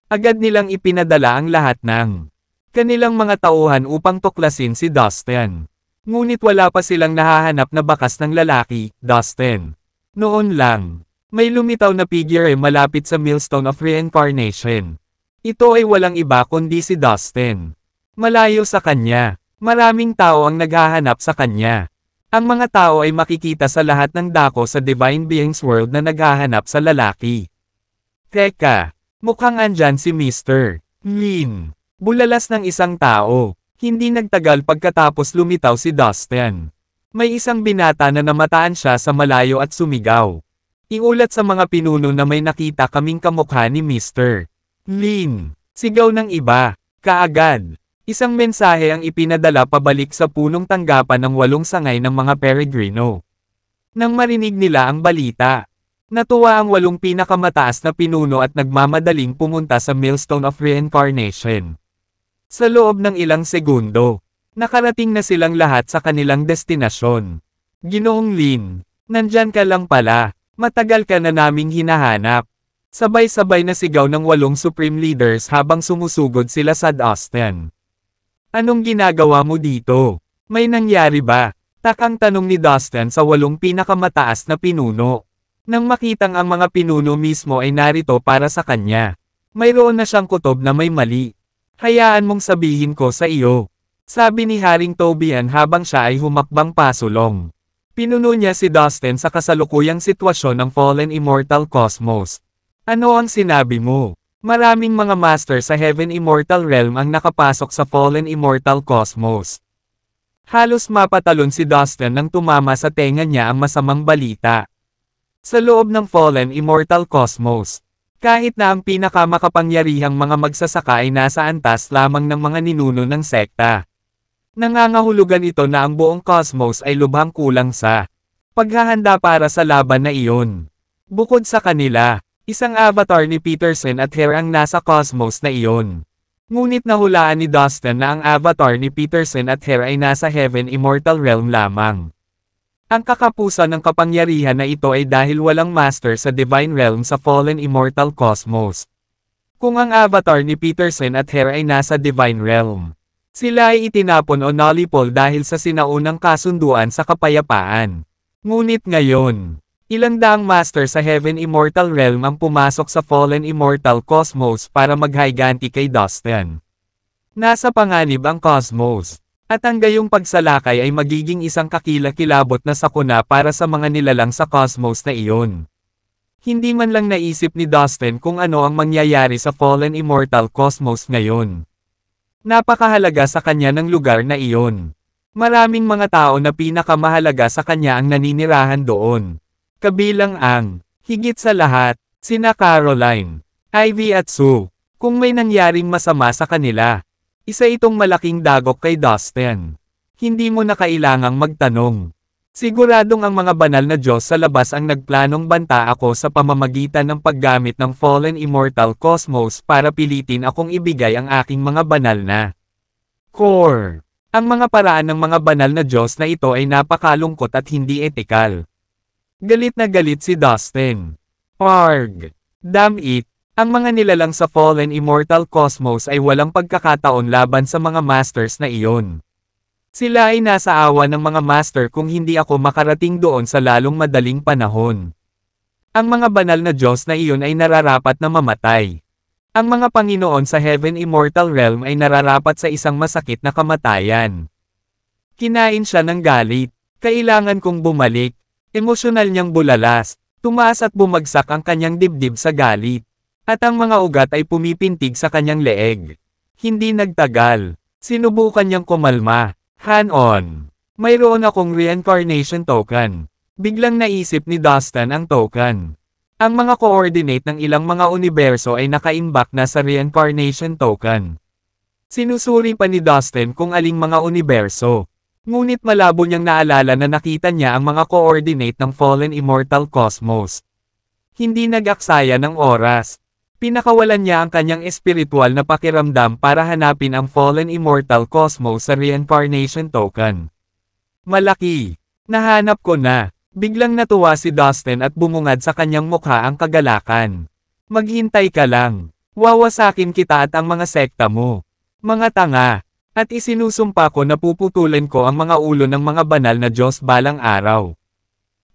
Agad nilang ipinadala ang lahat ng kanilang mga tauhan upang tuklasin si Dustin. Ngunit wala pa silang nahahanap na bakas ng lalaki, Dustin. Noon lang, may lumitaw na figure malapit sa Millstone of Reincarnation. Ito ay walang iba kundi si Dustin. Malayo sa kanya, maraming tao ang naghahanap sa kanya. Ang mga tao ay makikita sa lahat ng dako sa Divine Beings World na naghahanap sa lalaki. Teka, mukhang andyan si Mr. Lin. Bulalas ng isang tao. Hindi nagtagal pagkatapos lumitaw si Dustin. May isang binata na namataan siya sa malayo at sumigaw. Iulat sa mga pinuno na may nakita kaming kamukha ni Mr. Lin. Sigaw ng iba, kaagad. Isang mensahe ang ipinadala pabalik sa punong tanggapan ng 8 sangay ng mga peregrino. Nang marinig nila ang balita, natuwa ang 8 pinakamataas na pinuno at nagmamadaling pumunta sa Millstone of Reincarnation. Sa loob ng ilang segundo, nakarating na silang lahat sa kanilang destinasyon. Ginoong Lin, nandyan ka lang pala. Matagal ka na naming hinahanap. Sabay-sabay na sigaw ng 8 Supreme Leaders habang sumusugod sila sa Dustin. Anong ginagawa mo dito? May nangyari ba? Takang tanong ni Dustin sa 8 pinakamataas na pinuno. Nang makitang ang mga pinuno mismo ay narito para sa kanya. Mayroon na siyang kutob na may mali. Hayaan mong sabihin ko sa iyo. Sabi ni Haring Tobian habang siya ay humakbang pasulong. Pinuno niya si Dustin sa kasalukuyang sitwasyon ng Fallen Immortal Cosmos. Ano ang sinabi mo? Maraming mga master sa Heaven Immortal Realm ang nakapasok sa Fallen Immortal Cosmos. Halos mapatalon si Dustin nang tumama sa tenga niya ang masamang balita. Sa loob ng Fallen Immortal Cosmos, kahit na ang pinakamakapangyarihang mga magsasaka ay nasa antas lamang ng mga ninuno ng sekta. Nangangahulugan ito na ang buong cosmos ay lubhang kulang sa paghahanda para sa laban na iyon. Bukod sa kanila, isang avatar ni Peterson at Hera ang nasa cosmos na iyon. Ngunit nahulaan ni Dustin na ang avatar ni Peterson at Hera ay nasa Heaven Immortal Realm lamang. Ang kakapusan ng kapangyarihan na ito ay dahil walang master sa Divine Realm sa Fallen Immortal Cosmos. Kung ang avatar ni Peterson at Hera ay nasa Divine Realm, sila ay itinapon o nullipol dahil sa sinaunang kasunduan sa kapayapaan. Ngunit ngayon, ilang daang master sa Heaven Immortal Realm ang pumasok sa Fallen Immortal Cosmos para maghayganti kay Dustin. Nasa panganib ang cosmos, at ang gayong pagsalakay ay magiging isang kakilakilabot na sakuna para sa mga nilalang sa cosmos na iyon. Hindi man lang naisip ni Dustin kung ano ang mangyayari sa Fallen Immortal Cosmos ngayon. Napakahalaga sa kanya ng lugar na iyon. Maraming mga tao na pinakamahalaga sa kanya ang naninirahan doon. Kabilang ang, higit sa lahat, sina Caroline, Ivy at Sue. Kung may nangyaring masama sa kanila, isa itong malaking dagok kay Dustin. Hindi mo na kailangang magtanong. Siguradong ang mga banal na Diyos sa labas ang nagplanong banta ako sa pamamagitan ng paggamit ng Fallen Immortal Cosmos para pilitin akong ibigay ang aking mga banal na core. Ang mga paraan ng mga banal na Diyos na ito ay napakalungkot at hindi etikal. Galit na galit si Dustin. Arg! Damn it! Ang mga nilalang sa Fallen Immortal Cosmos ay walang pagkakataon laban sa mga masters na iyon. Sila ay nasa awa ng mga master kung hindi ako makarating doon sa lalong madaling panahon. Ang mga banal na Diyos na iyon ay nararapat na mamatay. Ang mga Panginoon sa Heaven Immortal Realm ay nararapat sa isang masakit na kamatayan. Kinain siya ng galit. Kailangan kong bumalik. Emosyonal niyang bulalas. Tumaas at bumagsak ang kanyang dibdib sa galit. At ang mga ugat ay pumipintig sa kanyang leeg. Hindi nagtagal. Sinubukan niyang kumalma. Hand-on. Mayroon akong reincarnation token. Biglang naisip ni Dustin ang token. Ang mga coordinate ng ilang mga universo ay nakaimbak na sa reincarnation token. Sinusuri pa ni Dustin kung aling mga universo. Ngunit malabo niyang naalala na nakita niya ang mga coordinate ng Fallen Immortal Cosmos. Hindi nag-aksaya ng oras. Pinakawalan niya ang kanyang espiritual na pakiramdam para hanapin ang Fallen Immortal Cosmos sa reincarnation token. Malaki. Nahanap ko na. Biglang natuwa si Dustin at bumungad sa kanyang mukha ang kagalakan. Maghintay ka lang. Wawasakin kita at ang mga sekta mo. Mga tanga. At isinusumpa ko na puputulin ko ang mga ulo ng mga banal na Diyos balang araw.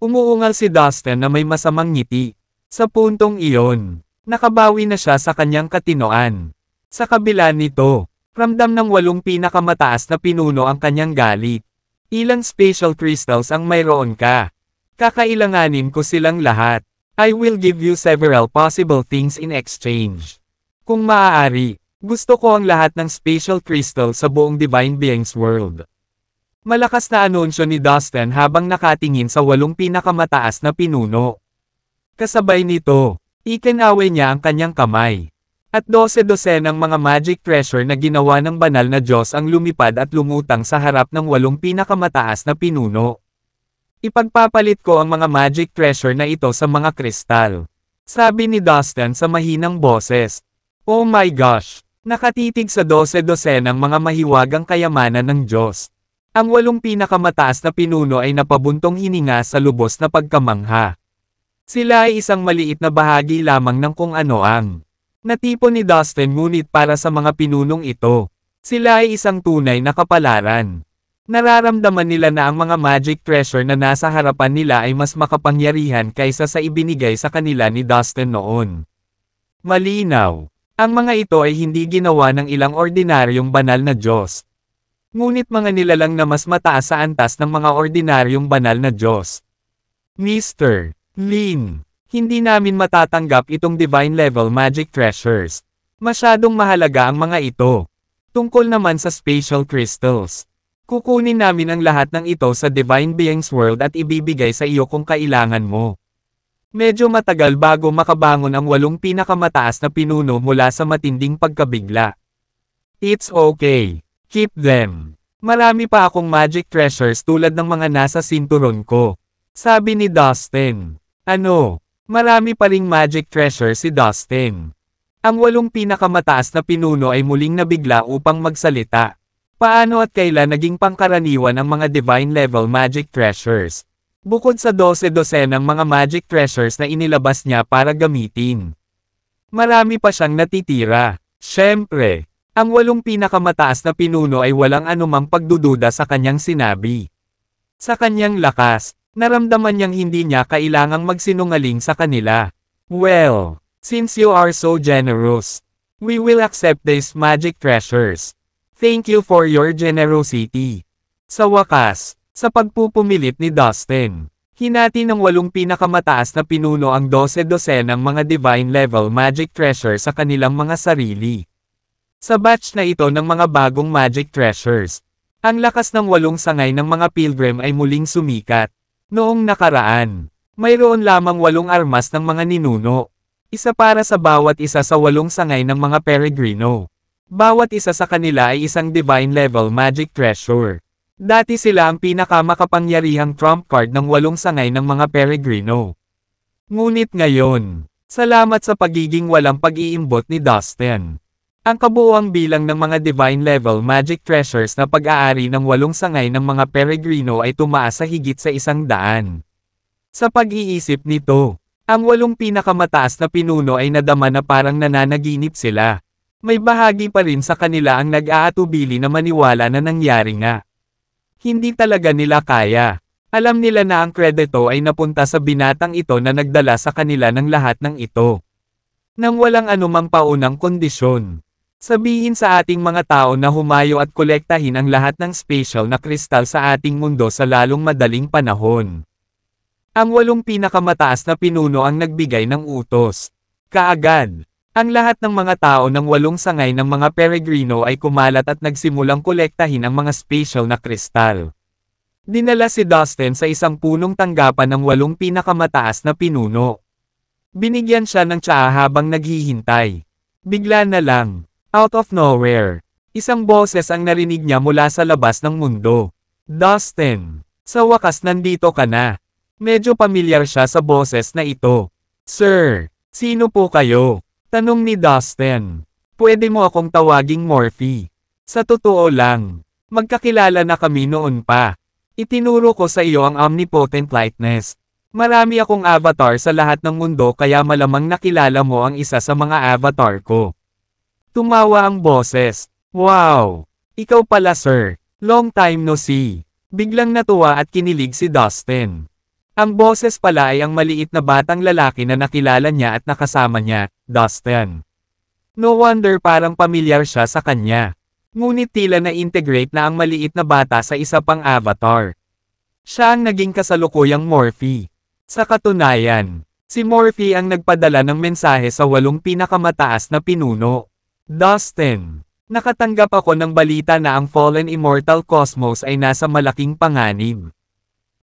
Umuungal si Dustin na may masamang ngiti. Sa puntong iyon, nakabawi na siya sa kanyang katinoan. Sa kabila nito, ramdam ng 8 pinakamataas na pinuno ang kanyang galit. Ilang spatial crystals ang mayroon ka. Kakailanganin ko silang lahat. I will give you several possible things in exchange. Kung maaari, gusto ko ang lahat ng spatial crystal sa buong Divine Beings World. Malakas na anunsyo ni Dustin habang nakatingin sa 8 pinakamataas na pinuno. Kasabay nito, ikinaway niya ang kanyang kamay. At 12 ng mga magic treasure na ginawa ng banal na Diyos ang lumipad at lumutang sa harap ng 8 pinakamataas na pinuno. Ipagpapalit ko ang mga magic treasure na ito sa mga kristal. Sabi ni Dustin sa mahinang boses. Oh my gosh! Nakatitig sa 12 ng mga mahiwagang kayamanan ng Diyos. Ang 8 pinakamataas na pinuno ay napabuntong hininga sa lubos na pagkamangha. Sila ay isang maliit na bahagi lamang ng kung ano ang natipon ni Dustin, ngunit para sa mga pinunong ito, sila ay isang tunay na kapalaran. Nararamdaman nila na ang mga magic treasure na nasa harapan nila ay mas makapangyarihan kaysa sa ibinigay sa kanila ni Dustin noon. Malinaw. Ang mga ito ay hindi ginawa ng ilang ordinaryong banal na Diyos. Ngunit mga nilalang na mas mataas sa antas ng mga ordinaryong banal na Diyos. Mr. Lin, hindi namin matatanggap itong divine level magic treasures. Masyadong mahalaga ang mga ito. Tungkol naman sa spatial crystals. Kukunin namin ang lahat ng ito sa Divine Beings World at ibibigay sa iyo kung kailangan mo. Medyo matagal bago makabangon ang 8 pinakamataas na pinuno mula sa matinding pagkabigla. It's okay. Keep them. Marami pa akong magic treasures tulad ng mga nasa sinturon ko. Sabi ni Dustin. Ano? Marami pa ring magic treasure si Dustin. Ang 8 pinakamataas na pinuno ay muling nabigla upang magsalita. Paano at kailan naging pangkaraniwan ang mga divine level magic treasures? Bukod sa 12-dosenang mga magic treasures na inilabas niya para gamitin. Marami pa siyang natitira. Siyempre, ang 8 pinakamataas na pinuno ay walang anumang pagdududa sa kanyang sinabi. Sa kanyang lakas, naramdaman niyang hindi niya kailangang magsinungaling sa kanila. Well, since you are so generous, we will accept these magic treasures. Thank you for your generosity. Sa wakas, sa pagpupumilit ni Dustin, hinati ng 8 pinakamataas na pinuno ang 12-dosenang mga divine level magic treasure sa kanilang mga sarili. Sa batch na ito ng mga bagong magic treasures, ang lakas ng 8 sangay ng mga pilgrim ay muling sumikat. Noong nakaraan, mayroon lamang 8 armas ng mga ninuno. Isa para sa bawat isa sa 8 sangay ng mga peregrino. Bawat isa sa kanila ay isang divine level magic treasure. Dati sila ang pinakamakapangyarihang trump card ng 8 sangay ng mga peregrino. Ngunit ngayon, salamat sa pagiging walang pag-iimbot ni Dustin. Ang kabuuang bilang ng mga divine level magic treasures na pag-aari ng 8 sangay ng mga peregrino ay tumaas sa higit sa 100. Sa pag-iisip nito, ang 8 pinakamataas na pinuno ay nadama na parang nananaginip sila. May bahagi pa rin sa kanila ang nag-aatubili na maniwala na nangyari nga. Hindi talaga nila kaya. Alam nila na ang kredito ay napunta sa binatang ito na nagdala sa kanila ng lahat ng ito. Nang walang anumang paunang kondisyon. Sabihin sa ating mga tao na humayo at kolektahin ang lahat ng spatial na kristal sa ating mundo sa lalong madaling panahon. Ang 8 pinakamataas na pinuno ang nagbigay ng utos. Kaagad. Ang lahat ng mga tao ng 8 sangay ng mga peregrino ay kumalat at nagsimulang kolektahin ang mga spatial na kristal. Dinala si Dustin sa isang punong tanggapan ng 8 pinakamataas na pinuno. Binigyan siya ng tsaa habang naghihintay. Bigla na lang, out of nowhere, isang boses ang narinig niya mula sa labas ng mundo. Dustin, sa wakas nandito ka na. Medyo pamilyar siya sa boses na ito. Sir, sino po kayo? Tanong ni Dustin. Pwede mo akong tawaging Morphe. Sa totoo lang, magkakilala na kami noon pa. Itinuro ko sa iyo ang omnipotent lightness. Marami akong avatar sa lahat ng mundo kaya malamang nakilala mo ang isa sa mga avatar ko. Tumawa ang boses. Wow! Ikaw pala sir. Long time no see. Biglang natuwa at kinilig si Dustin. Ang boses pala ay ang maliit na batang lalaki na nakilala niya at nakasama niya, Dustin. No wonder parang pamilyar siya sa kanya. Ngunit tila na-integrate na ang maliit na bata sa isa pang avatar. Siya ang naging kasalukuyang Morphe. Sa katunayan, si Morphe ang nagpadala ng mensahe sa 8 pinakamataas na pinuno. Dustin, nakatanggap ako ng balita na ang Fallen Immortal Cosmos ay nasa malaking panganib.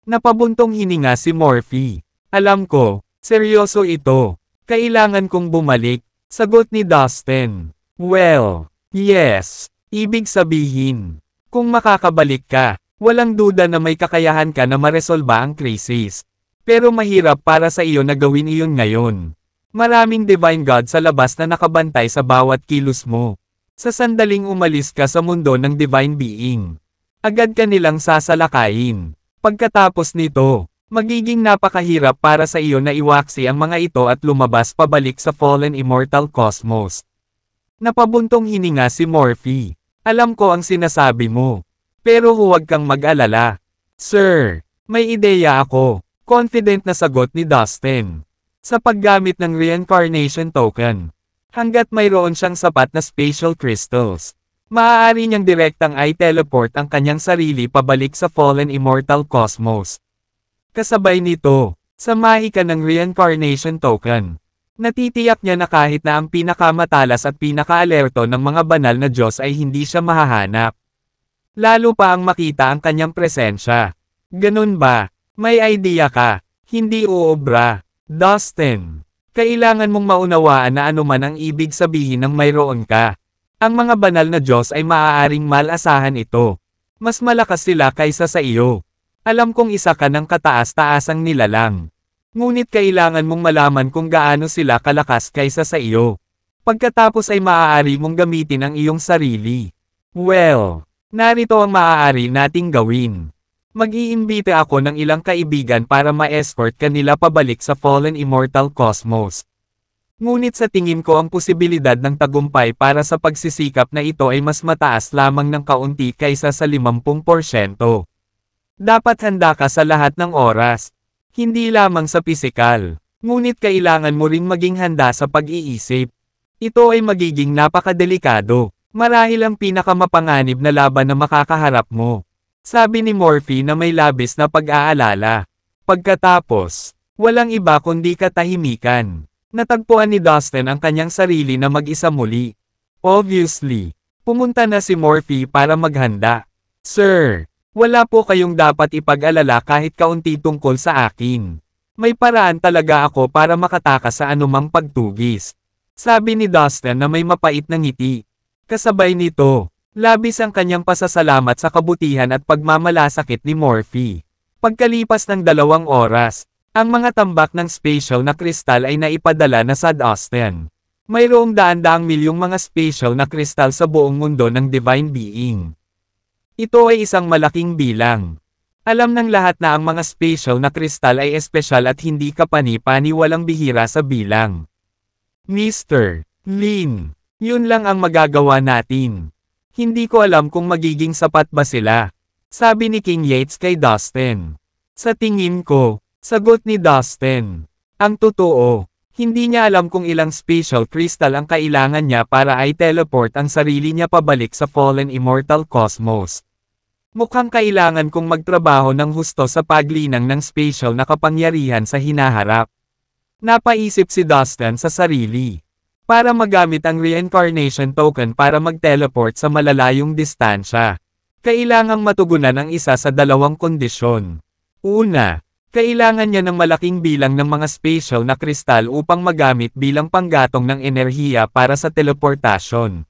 Napabuntong hininga si Morphe. Alam ko, seryoso ito. Kailangan kong bumalik, sagot ni Dustin. Well, yes. Ibig sabihin, kung makakabalik ka, walang duda na may kakayahan ka na maresolba ang krisis. Pero mahirap para sa iyo na gawin iyon ngayon. Maraming divine god sa labas na nakabantay sa bawat kilos mo. Sa sandaling umalis ka sa mundo ng divine being, agad ka nilang sasalakayin. Pagkatapos nito, Magiging napakahirap para sa iyo na iwaksi ang mga ito at lumabas pabalik sa fallen immortal cosmos. Napabuntong hininga si Morphe. Alam ko ang sinasabi mo. Pero huwag kang mag-alala. Sir, may ideya ako. Confident na sagot ni Dustin. Sa paggamit ng reincarnation token. Hanggat mayroon siyang sapat na spatial crystals, maaari niyang direktang i-teleport ang kanyang sarili pabalik sa fallen immortal cosmos. Kasabay nito, samahi ka ng reincarnation token. Natitiyak niya na kahit na ang pinakamatalas at pinaka-alerto ng mga banal na Diyos ay hindi siya mahahanap. Lalo pa ang makita ang kanyang presensya. Ganun ba? May idea ka? Hindi uobra. Dustin, kailangan mong maunawaan na anuman ang ibig sabihin ng mayroon ka. Ang mga banal na Diyos ay maaaring malasahan ito. Mas malakas sila kaysa sa iyo. Alam kong isa ka ng kataas-taasang nilalang. Ngunit kailangan mong malaman kung gaano sila kalakas kaysa sa iyo. Pagkatapos ay maaari mong gamitin ang iyong sarili. Well, narito ang maaari nating gawin. Mag-iimbita ako ng ilang kaibigan para ma-escort kanila pabalik sa fallen immortal cosmos. Ngunit sa tingin ko ang posibilidad ng tagumpay para sa pagsisikap na ito ay mas mataas lamang ng kaunti kaysa sa 50%. Dapat handa ka sa lahat ng oras. Hindi lamang sa pisikal. Ngunit kailangan mo ring maging handa sa pag-iisip. Ito ay magiging napakadelikado. Marahil ang pinakamapanganib na laban na makakaharap mo. Sabi ni Morphe na may labis na pag-aalala. Pagkatapos, walang iba kundi katahimikan. Natagpuan ni Dustin ang kanyang sarili na mag-isa muli. Obviously, pumunta na si Morphe para maghanda. Sir, wala po kayong dapat ipag-alala kahit kaunti tungkol sa akin. May paraan talaga ako para makatakas sa anumang pagtugis. Sabi ni Dustin na may mapait na ngiti. Kasabay nito, labis ang kanyang pasasalamat sa kabutihan at pagmamalasakit ni Morphe. Pagkalipas ng 2 oras, ang mga tambak ng spatial na kristal ay naipadala na sa Dustin. Mayroong daan-daang milyong mga spatial na kristal sa buong mundo ng Divine Being. Ito ay isang malaking bilang. Alam ng lahat na ang mga spatial na kristal ay espesyal at hindi kapani-paniwalang bihira sa bilang. Mr. Lin, yun lang ang magagawa natin. Hindi ko alam kung magiging sapat ba sila. Sabi ni King Yates kay Dustin. Sa tingin ko, sagot ni Dustin. Ang totoo, hindi niya alam kung ilang spatial crystal ang kailangan niya para i-teleport ang sarili niya pabalik sa fallen immortal cosmos. Mukhang kailangan kong magtrabaho ng husto sa paglinang ng spatial na kapangyarihan sa hinaharap. Napaisip si Dustin sa sarili. Para magamit ang reincarnation token para mag-teleport sa malalayong distansya, kailangang matugunan ang isa sa 2 kondisyon. Una, kailangan niya ng malaking bilang ng mga spatial na kristal upang magamit bilang panggatong ng enerhiya para sa teleportasyon.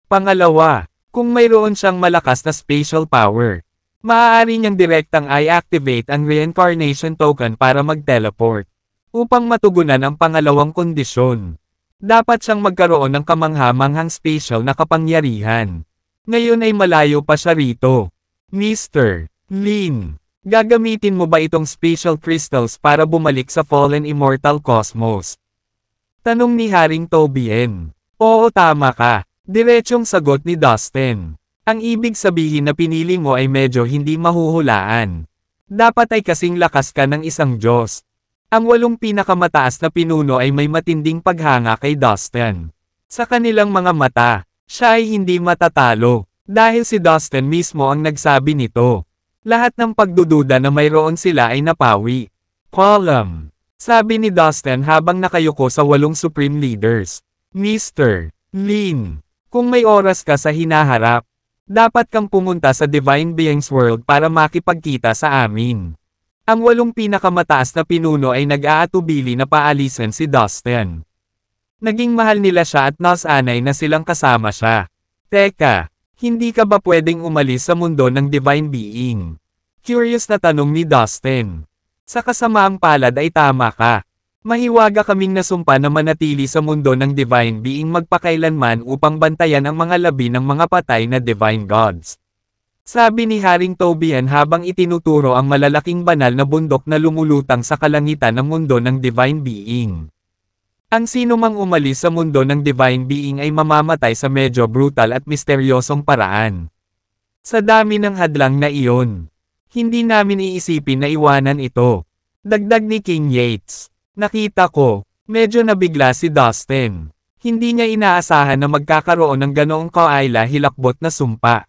Pangalawa, kung mayroon siyang malakas na spatial power, maaari niyang direktang i-activate ang reincarnation token para mag-teleport. Upang matugunan ang pangalawang kondisyon, dapat siyang magkaroon ng kamangha-manghang spatial na kapangyarihan. Ngayon ay malayo pa siya rito. Mr. Lin, gagamitin mo ba itong spatial crystals para bumalik sa fallen immortal cosmos? Tanong ni Haring Tobien. Oo, tama ka. Diretsyong sagot ni Dustin. Ang ibig sabihin na pinili mo ay medyo hindi mahuhulaan. Dapat ay kasing lakas ka ng isang Diyos. Ang 8 pinakamataas na pinuno ay may matinding paghanga kay Dustin. Sa kanilang mga mata, siya ay hindi matatalo. Dahil si Dustin mismo ang nagsabi nito. Lahat ng pagdududa na mayroon sila ay napawi. Column. Sabi ni Dustin habang nakayuko sa 8 Supreme Leaders. Mr. Lin, kung may oras ka sa hinaharap, dapat kang pumunta sa Divine Beings World para makipagkita sa amin. Ang 8 pinakamataas na pinuno ay nag-aatubili na paalisin si Dustin. Naging mahal nila siya at nasanay na silang kasama siya. Teka, hindi ka ba pwedeng umalis sa mundo ng Divine Being? Curious na tanong ni Dustin. Sa kasamaang palad ay tama ka. Mahiwaga kaming nasumpa na manatili sa mundo ng Divine Being magpakailanman upang bantayan ang mga labi ng mga patay na Divine Gods. Sabi ni Haring Tobian habang itinuturo ang malalaking banal na bundok na lumulutang sa kalangitan ng mundo ng Divine Being. Ang sino mang umalis sa mundo ng Divine Being ay mamamatay sa medyo brutal at misteryosong paraan. Sa dami ng hadlang na iyon, hindi namin iisipin na iwanan ito. Dagdag ni King Yates. Nakita ko, medyo nabigla si Dustin. Hindi niya inaasahan na magkakaroon ng ganoong kaayla hilakbot na sumpa.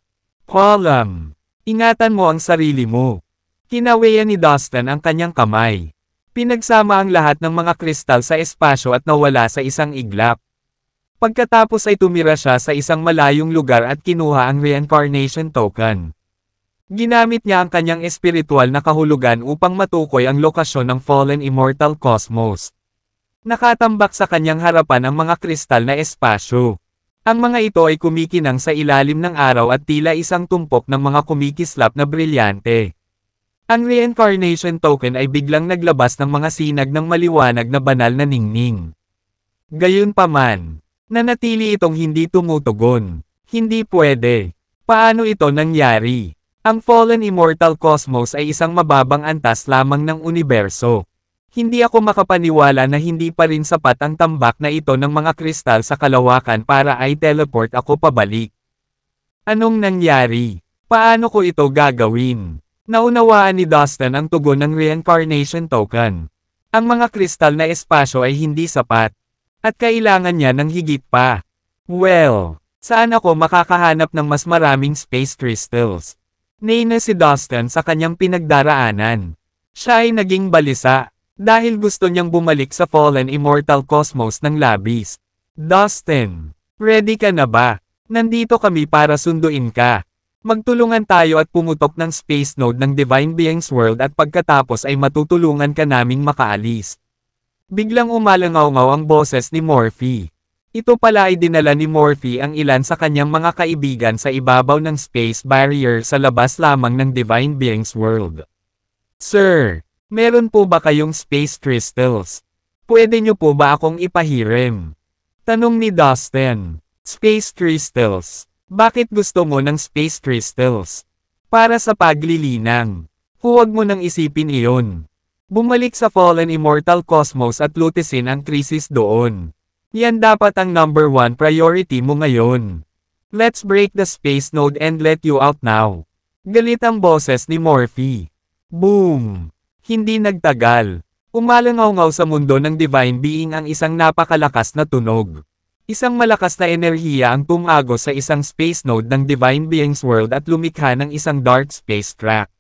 Column. Ingatan mo ang sarili mo. Kinaweyan ni Dustin ang kanyang kamay. Pinagsama ang lahat ng mga kristal sa espasyo at nawala sa isang iglap. Pagkatapos ay tumira siya sa isang malayong lugar at kinuha ang reincarnation token. Ginamit niya ang kanyang espiritual na kahulugan upang matukoy ang lokasyon ng fallen immortal cosmos. Nakatambak sa kanyang harapan ang mga kristal na espasyo. Ang mga ito ay kumikinang sa ilalim ng araw at tila isang tumpok ng mga kumikislap na brilyante. Ang reincarnation token ay biglang naglabas ng mga sinag ng maliwanag na banal na ningning. Gayunpaman, nanatili itong hindi tumutugon. Hindi pwede. Paano ito nangyari? Ang fallen immortal cosmos ay isang mababang antas lamang ng universo. Hindi ako makapaniwala na hindi pa rin sapat ang tambak na ito ng mga kristal sa kalawakan para ay teleport ako pabalik. Anong nangyari? Paano ko ito gagawin? Naunawaan ni Dustin ang tugon ng reincarnation token. Ang mga kristal na espasyo ay hindi sapat. At kailangan niya ng higit pa. Well, saan ako makakahanap ng mas maraming space crystals? Nainis si Dustin sa kanyang pinagdaraanan. Siya ay naging balisa. Dahil gusto niyang bumalik sa fallen immortal cosmos ng labis. Dustin, ready ka na ba? Nandito kami para sunduin ka. Magtulungan tayo at pumutok ng space node ng Divine Beings World at pagkatapos ay matutulungan ka naming makaalis. Biglang umalangaw-ngaw ang boses ni Morphe. Ito pala ay dinala ni Morphe ang ilan sa kanyang mga kaibigan sa ibabaw ng space barrier sa labas lamang ng Divine Beings World. Sir! Meron po ba kayong space crystals? Pwede niyo po ba akong ipahiram? Tanong ni Dustin. Space crystals. Bakit gusto mo ng space crystals? Para sa paglilinang. Huwag mo nang isipin iyon. Bumalik sa fallen immortal cosmos at lutisin ang krisis doon. Yan dapat ang number 1 priority mo ngayon. Let's break the space node and let you out now. Galit ang boses ni Morphe. Boom! Hindi nagtagal. Umalangaw-ngaw sa mundo ng Divine Being ang isang napakalakas na tunog. Isang malakas na enerhiya ang tumagos sa isang space node ng Divine Beings World at lumikha ng isang dark space track.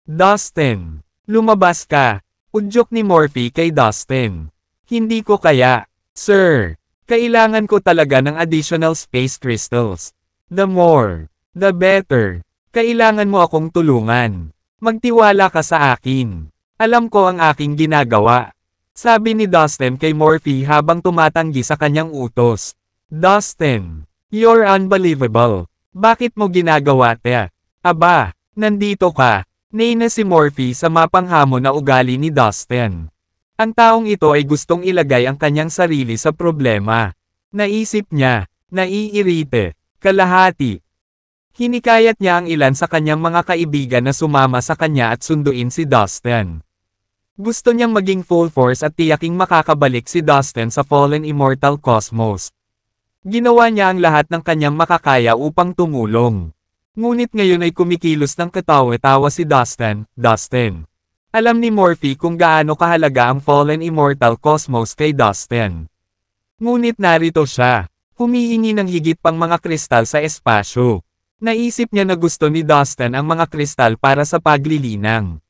Dustin, lumabas ka. Udyok ni Morphe kay Dustin. Hindi ko kaya. Sir, kailangan ko talaga ng additional space crystals. The more, the better. Kailangan mo akong tulungan. Magtiwala ka sa akin. Alam ko ang aking ginagawa. Sabi ni Dustin kay Morphe habang tumatanggi sa kanyang utos. Dustin, you're unbelievable. Bakit mo ginagawa te? Aba, nandito ka. Nainis si Morphe sa mapanghamon na ugali ni Dustin. Ang taong ito ay gustong ilagay ang kanyang sarili sa problema. Naisip niya, naiirite, kalahati. Hinikayat niya ang ilan sa kanyang mga kaibigan na sumama sa kanya at sunduin si Dustin. Gusto niyang maging full force at tiyaking makakabalik si Dustin sa fallen immortal cosmos. Ginawa niya ang lahat ng kanyang makakaya upang tumulong. Ngunit ngayon ay kumikilos ng katawa-tawa si Dustin. Dustin. Alam ni Morphe kung gaano kahalaga ang fallen immortal cosmos kay Dustin. Ngunit narito siya, humihingi ng higit pang mga kristal sa espasyo. Naisip niya na gusto ni Dustin ang mga kristal para sa paglilinang.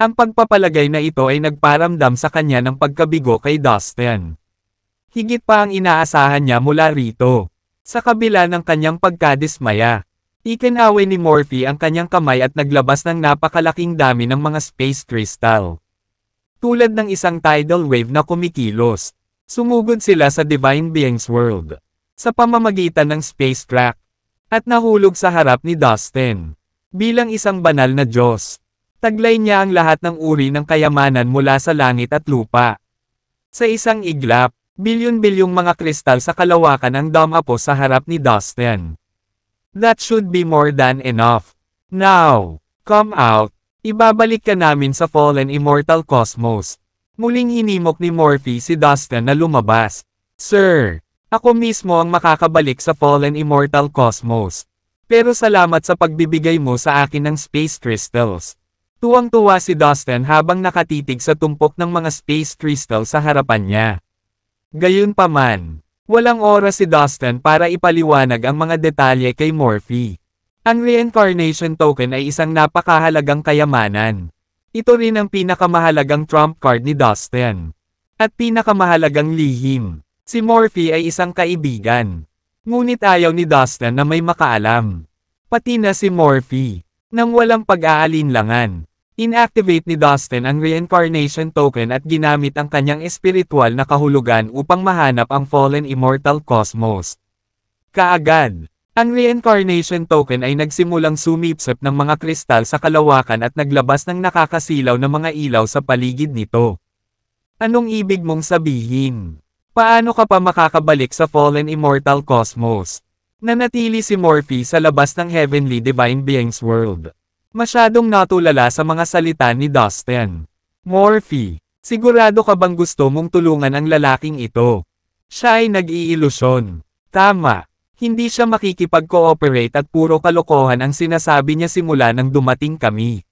Ang pagpapalagay na ito ay nagparamdam sa kanya ng pagkabigo kay Dustin. Higit pa ang inaasahan niya mula rito. Sa kabila ng kanyang pagkadismaya, ikinaway ni Morphe ang kanyang kamay at naglabas ng napakalaking dami ng mga space crystal. Tulad ng isang tidal wave na kumikilos, sumugod sila sa Divine Beings World, sa pamamagitan ng space track, at nahulog sa harap ni Dustin. Bilang isang banal na Diyos, taglay niya ang lahat ng uri ng kayamanan mula sa langit at lupa. Sa isang iglap, bilyon-bilyong mga kristal sa kalawakan ang dumapo sa harap ni Dustin. That should be more than enough. Now, come out. Ibabalik ka namin sa fallen immortal cosmos. Muling hinimok ni Morphe si Dustin na lumabas. Sir, ako mismo ang makakabalik sa fallen immortal cosmos. Pero salamat sa pagbibigay mo sa akin ng space crystals. Tuwang-tuwa si Dustin habang nakatitig sa tumpok ng mga space crystal sa harapan niya. Gayunpaman, walang oras si Dustin para ipaliwanag ang mga detalye kay Morphe. Ang reincarnation token ay isang napakahalagang kayamanan. Ito rin ang pinakamahalagang trump card ni Dustin. At pinakamahalagang lihim. Si Morphe ay isang kaibigan. Ngunit ayaw ni Dustin na may makaalam. Pati na si Morphe. Nang walang pag-aalinlangan, inactivate ni Dustin ang reincarnation token at ginamit ang kanyang espiritual na kahulugan upang mahanap ang fallen immortal cosmos. Kaagad, ang reincarnation token ay nagsimulang sumipsip ng mga kristal sa kalawakan at naglabas ng nakakasilaw na mga ilaw sa paligid nito. Anong ibig mong sabihin? Paano ka pa makakabalik sa fallen immortal cosmos? Nanatili si Morphe sa labas ng Heavenly Divine Beings World. Masyadong natulala sa mga salita ni Dustin. Morphe, sigurado ka bang gusto mong tulungan ang lalaking ito? Siya ay nag-iilusyon. Tama. Hindi siya makikipag-cooperate at puro kalokohan ang sinasabi niya simula nang dumating kami.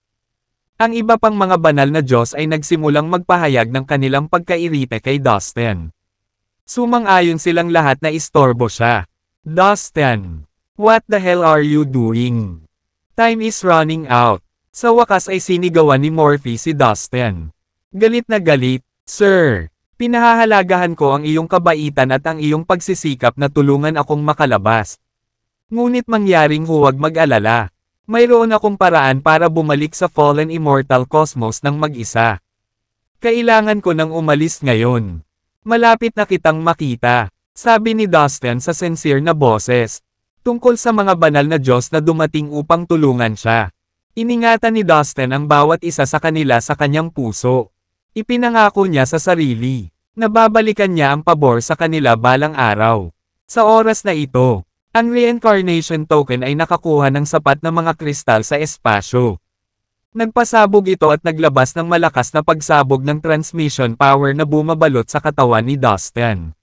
Ang iba pang mga banal na Diyos ay nagsimulang magpahayag ng kanilang pagkairita kay Dustin. Sumang-ayon silang lahat na istorbo siya. Dustin, what the hell are you doing? Time is running out. Sa wakas ay sinigawan ni Morphe si Dustin. Galit na galit, Sir. Pinahahalagahan ko ang iyong kabaitan at ang iyong pagsisikap na tulungan akong makalabas. Ngunit mangyaring huwag mag-alala. Mayroon akong paraan para bumalik sa fallen immortal cosmos ng mag-isa. Kailangan ko nang umalis ngayon. Malapit na kitang makita, sabi ni Dustin sa sincere na boses. Tungkol sa mga banal na Diyos na dumating upang tulungan siya. Iningatan ni Dustin ang bawat isa sa kanila sa kanyang puso. Ipinangako niya sa sarili, na babalikan niya ang pabor sa kanila balang araw. Sa oras na ito, ang reincarnation token ay nakakuha ng sapat na mga kristal sa espasyo. Nagpasabog ito at naglabas ng malakas na pagsabog ng transmission power na bumabalot sa katawan ni Dustin.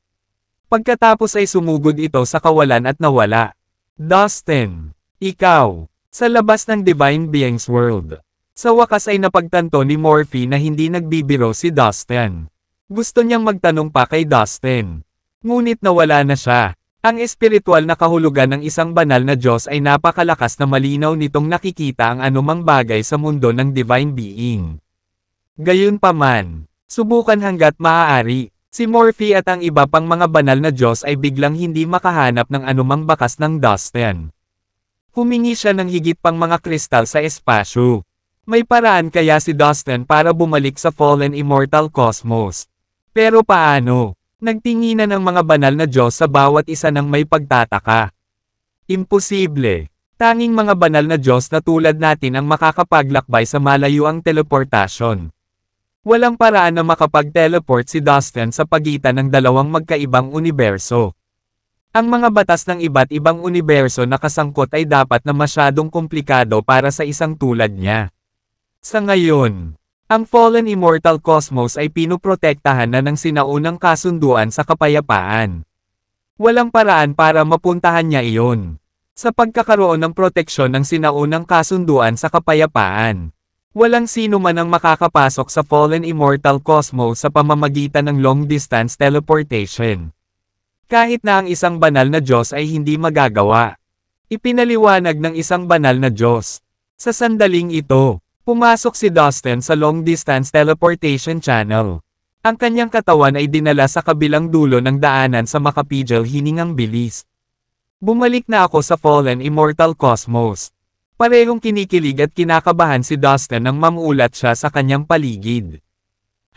Pagkatapos ay sumugod ito sa kawalan at nawala. Dustin, ikaw, sa labas ng Divine Beings World. Sa wakas ay napagtanto ni Morphe na hindi nagbibiro si Dustin. Gusto niyang magtanong pa kay Dustin. Ngunit nawala na siya. Ang espiritual na kahulugan ng isang banal na Diyos ay napakalakas na malinaw nitong nakikita ang anumang bagay sa mundo ng Divine Being. Gayunpaman, subukan hanggat maaari, si Morphe at ang iba pang mga banal na Diyos ay biglang hindi makahanap ng anumang bakas ng Dustin. Humingi siya ng higit pang mga kristal sa espasyo. May paraan kaya si Dustin para bumalik sa fallen immortal cosmos. Pero paano? Nagtinginan ang mga banal na Diyos sa bawat isa ng may pagtataka. Imposible. Tanging mga banal na Diyos na tulad natin ang makakapaglakbay sa malayuang teleportasyon. Walang paraan na makapag-teleport si Dustin sa pagitan ng dalawang magkaibang universo. Ang mga batas ng iba't ibang universo na kasangkot ay dapat na masyadong komplikado para sa isang tulad niya. Sa ngayon, ang fallen immortal cosmos ay pinoprotektahan na ng sinaunang kasunduan sa kapayapaan. Walang paraan para mapuntahan niya iyon. Sa pagkakaroon ng proteksyon ng sinaunang kasunduan sa kapayapaan, walang sino man ang makakapasok sa fallen immortal cosmos sa pamamagitan ng long-distance teleportation. Kahit na ang isang banal na Diyos ay hindi magagawa. Ipinaliwanag ng isang banal na Diyos. Sa sandaling ito, pumasok si Dustin sa long-distance teleportation channel. Ang kanyang katawan ay dinala sa kabilang dulo ng daanan sa makapigil hiningang bilis. Bumalik na ako sa fallen immortal cosmos. Parehong kinikilig at kinakabahan si Dustin nang mamulat siya sa kanyang paligid.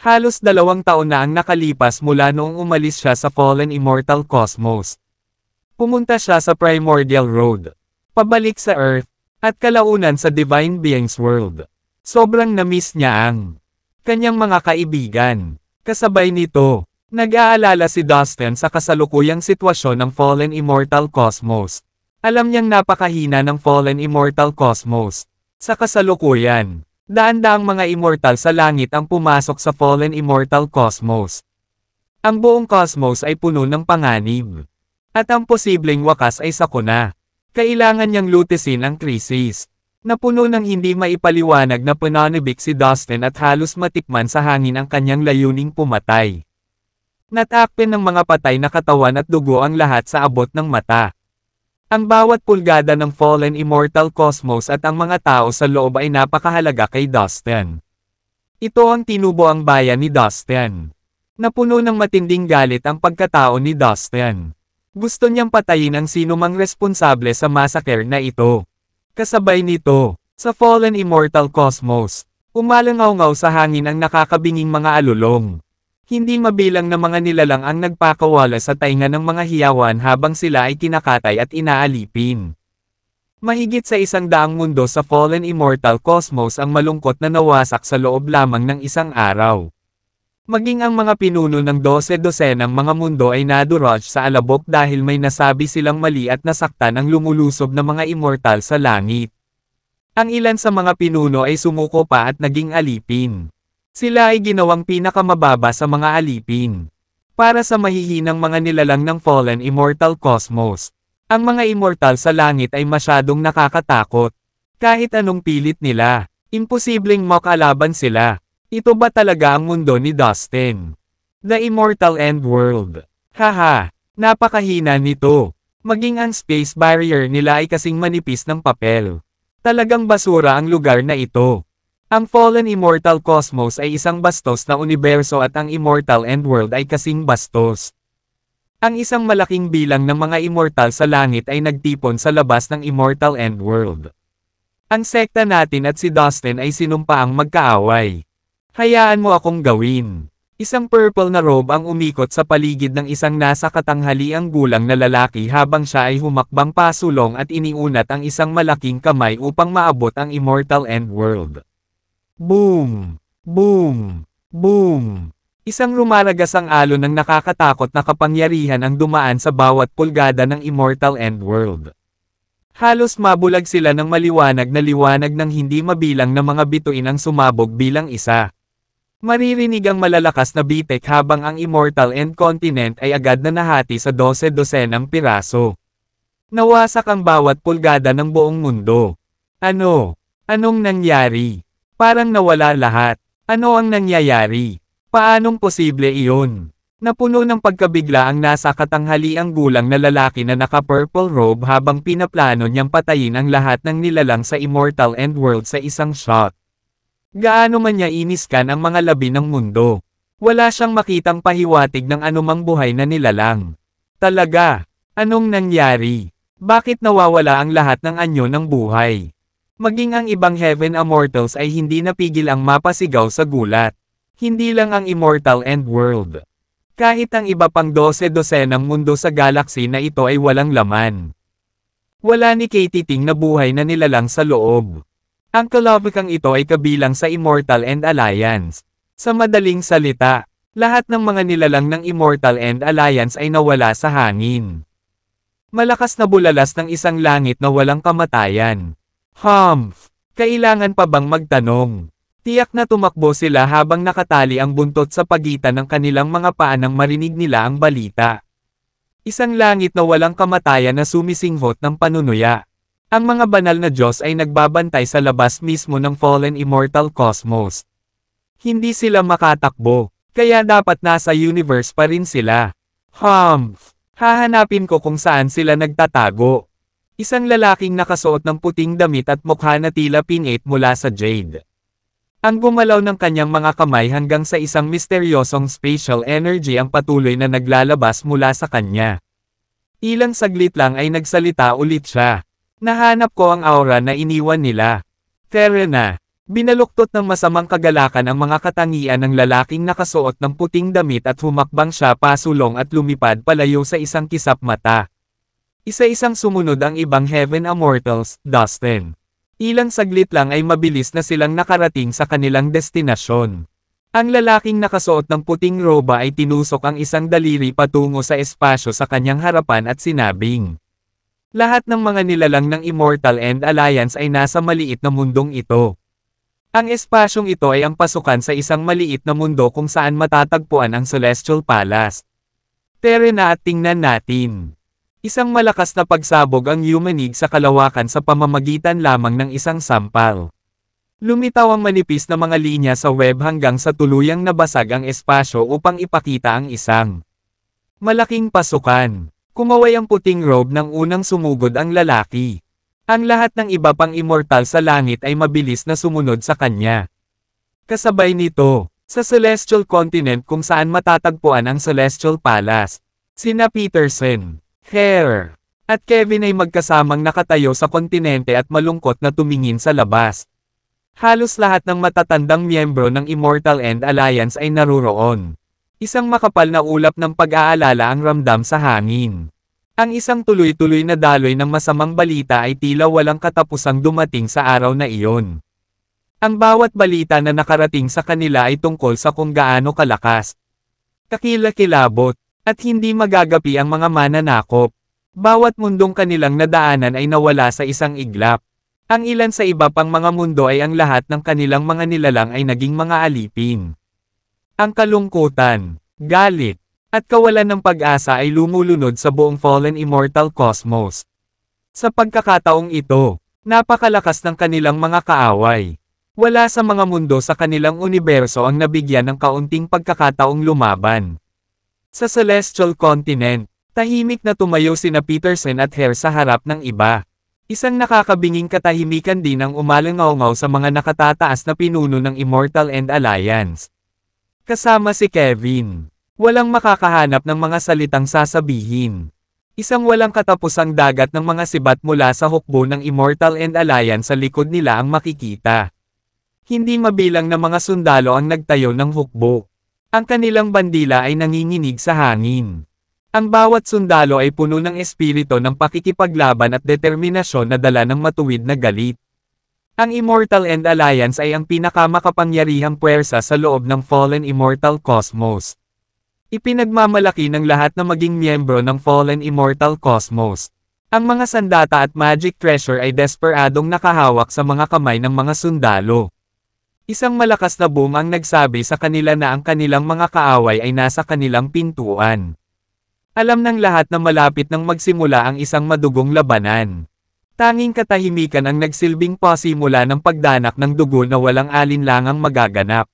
Halos 2 taon na ang nakalipas mula noong umalis siya sa fallen immortal cosmos. Pumunta siya sa Primordial Road, pabalik sa Earth, at kalaunan sa Divine Beings World. Sobrang na-miss niya ang kanyang mga kaibigan. Kasabay nito, nag-aalala si Dustin sa kasalukuyang sitwasyon ng fallen immortal cosmos. Alam niyang napakahina ng Fallen Immortal Cosmos. Sa kasalukuyan, daan-daang mga immortal sa langit ang pumasok sa Fallen Immortal Cosmos. Ang buong cosmos ay puno ng panganib. At ang posibleng wakas ay sakuna. Kailangan niyang lutisin ang krisis. Napuno ng hindi maipaliwanag na pananibik si Dustin at halos matikman sa hangin ang kanyang layuning pumatay. Natakpan ng mga patay na katawan at dugo ang lahat sa abot ng mata. Ang bawat pulgada ng Fallen Immortal Cosmos at ang mga tao sa loob ay napakahalaga kay Dustin. Ito ang tinubo ang bayan ni Dustin. Napuno ng matinding galit ang pagkatao ni Dustin. Gusto niyang patayin ang sinumang responsable sa massacre na ito. Kasabay nito, sa Fallen Immortal Cosmos, umalangaw-ngaw sa hangin ang nakakabinging mga alulong. Hindi mabilang na mga nilalang ang nagpakawala sa tainga ng mga hiyawan habang sila ay kinakatay at inaalipin. Mahigit sa 100 mundo sa Fallen Immortal Cosmos ang malungkot na nawasak sa loob lamang ng isang araw. Maging ang mga pinuno ng 12-dosenang mga mundo ay nadurog sa alabok dahil may nasabi silang mali at nasaktan ang lumulusob na mga immortal sa langit. Ang ilan sa mga pinuno ay sumuko pa at naging alipin. Sila ay ginawang pinakamababa sa mga alipin. Para sa mahihinang mga nilalang ng Fallen Immortal Cosmos, ang mga immortal sa langit ay masyadong nakakatakot. Kahit anong pilit nila, imposibleng makalaban sila. Ito ba talaga ang mundo ni Dustin? The Immortal End World. Haha, napakahina nito. Maging ang space barrier nila ay kasing manipis ng papel. Talagang basura ang lugar na ito. Ang Fallen Immortal Cosmos ay isang bastos na universo at ang Immortal End World ay kasing bastos. Ang isang malaking bilang ng mga immortal sa langit ay nagtipon sa labas ng Immortal End World. Ang sekta natin at si Dustin ay sinumpaang magkaaway. Hayaan mo akong gawin. Isang purple na robe ang umikot sa paligid ng isang nasa katanghaliang gulang na lalaki habang siya ay humakbang pasulong at iniunat ang isang malaking kamay upang maabot ang Immortal End World. Boom! Boom! Boom! Isang rumaragasang alon ng nakakatakot na kapangyarihan ang dumaan sa bawat pulgada ng Immortal End World. Halos mabulag sila ng maliwanag na liwanag ng hindi mabilang na mga bituin ang sumabog bilang isa. Maririnig ang malalakas na bitek habang ang Immortal End Continent ay agad na nahati sa 12-dosenang piraso. Nawasak ang bawat pulgada ng buong mundo. Ano? Anong nangyari? Parang nawala lahat. Ano ang nangyayari? Paanong posible iyon? Napuno ng pagkabigla ang nasa katanghaliang gulang na lalaki na naka-purple robe habang pinaplano niyang patayin ang lahat ng nilalang sa Immortal End World sa isang shot. Gaano man niya iniskan ang mga labi ng mundo. Wala siyang makitang pahiwatig ng anumang buhay na nilalang. Talaga, anong nangyari? Bakit nawawala ang lahat ng anyo ng buhay? Maging ang ibang Heaven Immortals ay hindi napigil ang mapasigaw sa gulat. Hindi lang ang Immortal End World. Kahit ang iba pang 12-dosenang mundo sa galaxy na ito ay walang laman. Wala ni Katie Ting na buhay na nilalang sa loob. Ang kalabakang ito ay kabilang sa Immortal End Alliance. Sa madaling salita, lahat ng mga nilalang ng Immortal End Alliance ay nawala sa hangin. Malakas na bulalas ng isang langit na walang kamatayan. Humph! Kailangan pa bang magtanong? Tiyak na tumakbo sila habang nakatali ang buntot sa pagitan ng kanilang mga paa nang marinig nila ang balita. Isang langit na walang kamatayan na sumisinghot ng panunuya. Ang mga banal na Diyos ay nagbabantay sa labas mismo ng Fallen Immortal Cosmos. Hindi sila makatakbo, kaya dapat nasa universe pa rin sila. Humph! Hahanapin ko kung saan sila nagtatago. Isang lalaking nakasuot ng puting damit at mukha na tila pinate mula sa jade. Ang gumalaw ng kanyang mga kamay hanggang sa isang misteryosong spatial energy ang patuloy na naglalabas mula sa kanya. Ilang saglit lang ay nagsalita ulit siya. Nahanap ko ang aura na iniwan nila. Terena, binaluktot ng masamang kagalakan ang mga katangian ng lalaking nakasuot ng puting damit at humakbang siya pasulong at lumipad palayo sa isang kisap mata. Isa-isang sumunod ang ibang Heaven Immortals, Dustin. Ilang saglit lang ay mabilis na silang nakarating sa kanilang destinasyon. Ang lalaking nakasuot ng puting roba ay tinusok ang isang daliri patungo sa espasyo sa kanyang harapan at sinabing, Lahat ng mga nilalang ng Immortal End Alliance ay nasa maliit na mundong ito. Ang espasyong ito ay ang pasukan sa isang maliit na mundo kung saan matatagpuan ang Celestial Palace. Tere na at tingnan natin. Isang malakas na pagsabog ang Humanig sa kalawakan sa pamamagitan lamang ng isang sampal. Lumitaw ang manipis na mga linya sa web hanggang sa tuluyang nabasag ang espasyo upang ipakita ang isang malaking pasukan. Kumaway ang puting robe ng unang sumugod ang lalaki. Ang lahat ng iba pang immortal sa langit ay mabilis na sumunod sa kanya. Kasabay nito, sa Celestial Continent kung saan matatagpuan ang Celestial Palace, sina Peterson, Hare, at Kevin ay magkasamang nakatayo sa kontinente at malungkot na tumingin sa labas. Halos lahat ng matatandang miyembro ng Immortal End Alliance ay naruroon. Isang makapal na ulap ng pag-aalala ang ramdam sa hangin. Ang isang tuloy-tuloy na daloy ng masamang balita ay tila walang katapusang dumating sa araw na iyon. Ang bawat balita na nakarating sa kanila ay tungkol sa kung gaano kalakas, kakilakilabot, at hindi magagapi ang mga mananakop. Bawat mundong kanilang nadaanan ay nawala sa isang iglap. Ang ilan sa iba pang mga mundo ay ang lahat ng kanilang mga nilalang ay naging mga alipin. Ang kalungkutan, galit, at kawalan ng pag-asa ay lumulunod sa buong Fallen Immortal Cosmos. Sa pagkakataong ito, napakalakas ng kanilang mga kaaway. Wala sa mga mundo sa kanilang universo ang nabigyan ng kaunting pagkakataong lumaban. Sa Celestial Continent, tahimik na tumayo sina Peterson at Hare sa harap ng iba. Isang nakakabinging katahimikan din ang umalangaw-ngaw sa mga nakatataas na pinuno ng Immortal End Alliance. Kasama si Kevin. Walang makakahanap ng mga salitang sasabihin. Isang walang katapusang dagat ng mga sibat mula sa hukbo ng Immortal End Alliance sa likod nila ang makikita. Hindi mabilang na mga sundalo ang nagtayo ng hukbo. Ang kanilang bandila ay nanginginig sa hangin. Ang bawat sundalo ay puno ng espiritu ng pakikipaglaban at determinasyon na dala ng matuwid na galit. Ang Immortal End Alliance ay ang pinakamakapangyarihang puwersa sa loob ng Fallen Immortal Cosmos. Ipinagmamalaki ng lahat na maging miyembro ng Fallen Immortal Cosmos. Ang mga sandata at magic treasure ay desperadong nakahawak sa mga kamay ng mga sundalo. Isang malakas na boom ang nagsabi sa kanila na ang kanilang mga kaaway ay nasa kanilang pintuan. Alam ng lahat na malapit nang magsimula ang isang madugong labanan. Tanging katahimikan ang nagsilbing pasimula ng pagdanak ng dugo na walang alinlangang magaganap.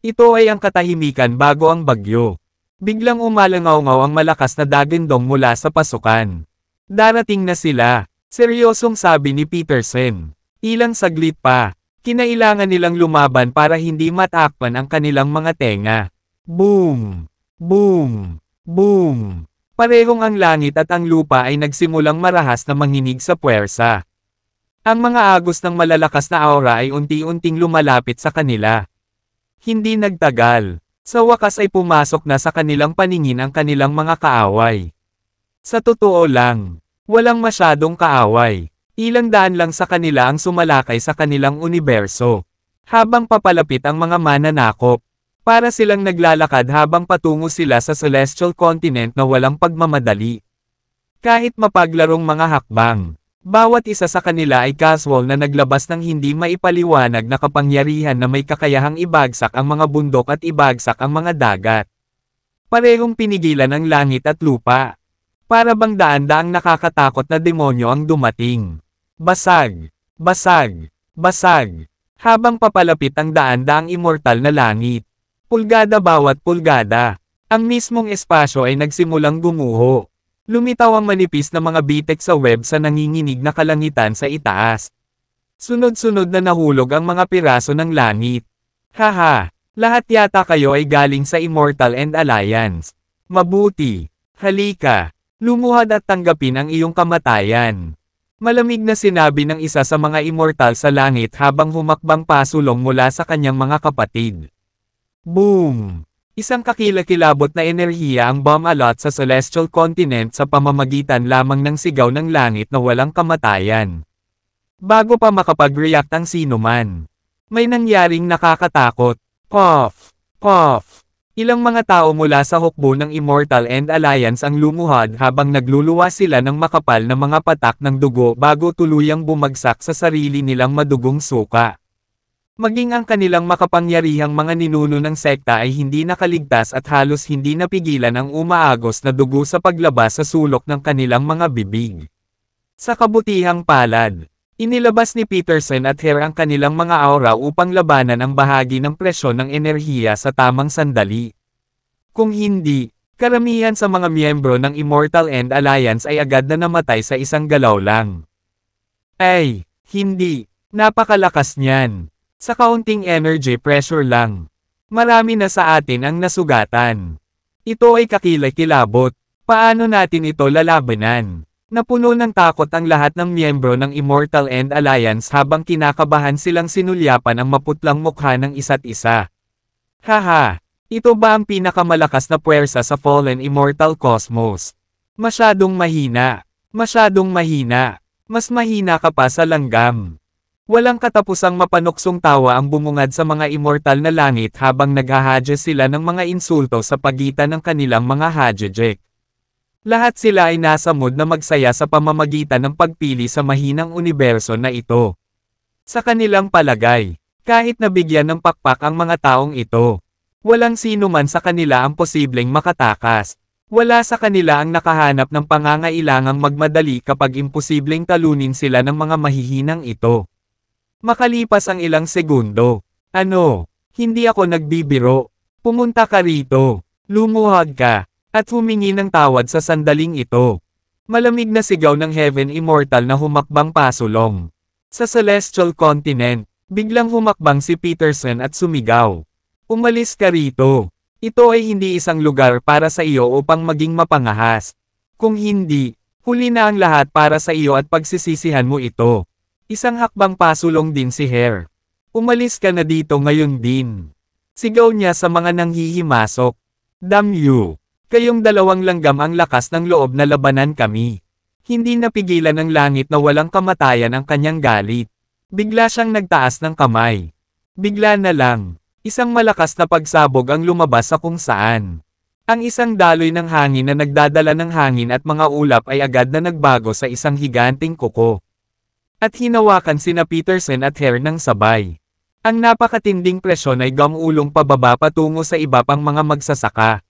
Ito ay ang katahimikan bago ang bagyo. Biglang umalangaw-ngaw ang malakas na dagindong mula sa pasukan. Darating na sila, seryosong sabi ni Peterson. Ilang saglit pa, kinailangan nilang lumaban para hindi matakpan ang kanilang mga tenga. Boom! Boom! Boom! Parehong ang langit at ang lupa ay nagsimulang marahas na manginig sa puwersa. Ang mga agos ng malalakas na aura ay unti-unting lumalapit sa kanila. Hindi nagtagal. Sa wakas ay pumasok na sa kanilang paningin ang kanilang mga kaaway. Sa totoo lang, walang masyadong kaaway. Ilang daan lang sa kanila ang sumalakay sa kanilang universo. Habang papalapit ang mga mananakop, para silang naglalakad habang patungo sila sa Celestial Continent na walang pagmamadali. Kahit mapaglarong mga hakbang, bawat isa sa kanila ay casual na naglabas ng hindi maipaliwanag na kapangyarihan na may kakayahang ibagsak ang mga bundok at ibagsak ang mga dagat. Parehong pinigilan ang langit at lupa. Para bang daan-daang nakakatakot na demonyo ang dumating. Basag, basag, basag. Habang papalapit ang daan-daang immortal na langit. Pulgada bawat pulgada. Ang mismong espasyo ay nagsimulang gumuho. Lumitaw ang manipis na mga bitek sa web sa nanginginig na kalangitan sa itaas. Sunod-sunod na nahulog ang mga piraso ng langit. Haha, lahat yata kayo ay galing sa Immortal End Alliance. Mabuti. Halika. Lumuhad at tanggapin ang iyong kamatayan. Malamig na sinabi ng isa sa mga immortal sa langit habang humakbang pasulong mula sa kanyang mga kapatid. Boom! Isang kakilakilabot na enerhiya ang bomb-alot sa Celestial Continent sa pamamagitan lamang ng sigaw ng langit na walang kamatayan. Bago pa makapag-react ang sinuman, may nangyaring nakakatakot. Puff! Puff! Ilang mga tao mula sa hukbo ng Immortal End Alliance ang lumuhad habang nagluluwa sila ng makapal na mga patak ng dugo bago tuluyang bumagsak sa sarili nilang madugong suka. Maging ang kanilang makapangyarihang mga ninuno ng sekta ay hindi nakaligtas at halos hindi napigilan ang umaagos na dugo sa paglabas sa sulok ng kanilang mga bibig. Sa kabutihang palad, inilabas ni Peterson at Hare ang kanilang mga aura upang labanan ang bahagi ng presyon ng enerhiya sa tamang sandali. Kung hindi, karamihan sa mga miyembro ng Immortal End Alliance ay agad na namatay sa isang galaw lang. Ay, hindi. Napakalakas niyan. Sa kaunting energy pressure lang. Marami na sa atin ang nasugatan. Ito ay kakilay-kilabot. Paano natin ito lalabanan? Napuno ng takot ang lahat ng miyembro ng Immortal End Alliance habang kinakabahan silang sinulyapan ang maputlang mukha ng isa't isa. Haha! Ito ba ang pinakamalakas na puwersa sa Fallen Immortal Cosmos? Masyadong mahina. Masyadong mahina. Mas mahina ka pa sa langgam. Walang katapusang mapanuksong tawa ang bumungad sa mga immortal na langit habang naghahadya sila ng mga insulto sa pagitan ng kanilang mga hadjejek. Lahat sila ay nasa mood na magsaya sa pamamagitan ng pagpili sa mahinang universo na ito. Sa kanilang palagay, kahit nabigyan ng pakpak ang mga taong ito, walang sino man sa kanila ang posibleng makatakas. Wala sa kanila ang nakahanap ng pangangailangang magmadali kapag imposibleng talunin sila ng mga mahihinang ito. Makalipas ang ilang segundo. Ano? Hindi ako nagbibiro. Pumunta ka rito. Lumuhad ka. At humingi ng tawad sa sandaling ito. Malamig na sigaw ng Heaven Immortal na humakbang pasulong. Sa Celestial Continent, biglang humakbang si Peterson at sumigaw. Umalis ka rito. Ito ay hindi isang lugar para sa iyo upang maging mapangahas. Kung hindi, huli na ang lahat para sa iyo at pagsisisihan mo ito. Isang hakbang pasulong din si Hare. Umalis ka na dito ngayon din. Sigaw niya sa mga nanghihimasok. Damn you! Kayong dalawang langgam ang lakas ng loob na labanan kami. Hindi napigilan ng langit na walang kamatayan ang kanyang galit. Bigla siyang nagtaas ng kamay. Bigla na lang, isang malakas na pagsabog ang lumabas sa kung saan. Ang isang daloy ng hangin na nagdadala ng hangin at mga ulap ay agad na nagbago sa isang higanting kuko. At hinawakan sina Peterson at Hare ng sabay. Ang napakatinding presyon ay gumulong pababa patungo sa iba pang mga magsasaka.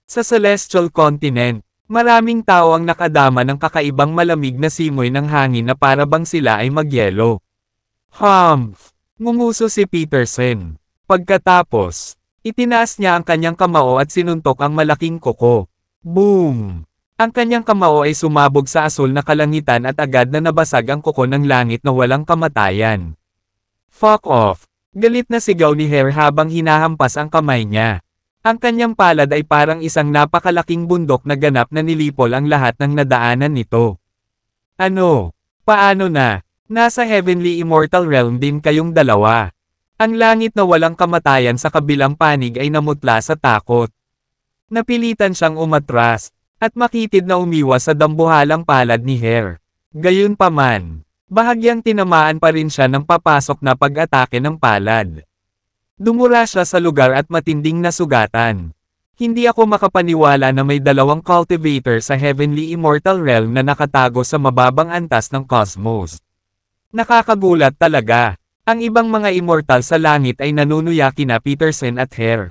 Sa Celestial Continent, maraming tao ang nakadama ng kakaibang malamig na simoy ng hangin na para bang sila ay magyelo. Humph! Ngumuso si Peterson. Pagkatapos, itinaas niya ang kanyang kamao at sinuntok ang malaking kuko. Boom! Ang kanyang kamao ay sumabog sa asul na kalangitan at agad na nabasag ang kuko ng langit na walang kamatayan. Fuck off! Galit na sigaw ni Hare habang hinahampas ang kamay niya. Ang kanyang palad ay parang isang napakalaking bundok na ganap na nilipol ang lahat ng nadaanan nito. Ano? Paano na? Nasa Heavenly Immortal Realm din kayong dalawa. Ang langit na walang kamatayan sa kabilang panig ay namutla sa takot. Napilitan siyang umatras. At makitid na umiwas sa dambuhalang palad ni Hare. Gayunpaman, bahagyang tinamaan pa rin siya ng papasok na pag-atake ng palad. Dumura siya sa lugar at matinding nasugatan. Hindi ako makapaniwala na may dalawang cultivator sa Heavenly Immortal Realm na nakatago sa mababang antas ng cosmos. Nakakagulat talaga. Ang ibang mga immortal sa langit ay nanunuya kina Peterson at Hare.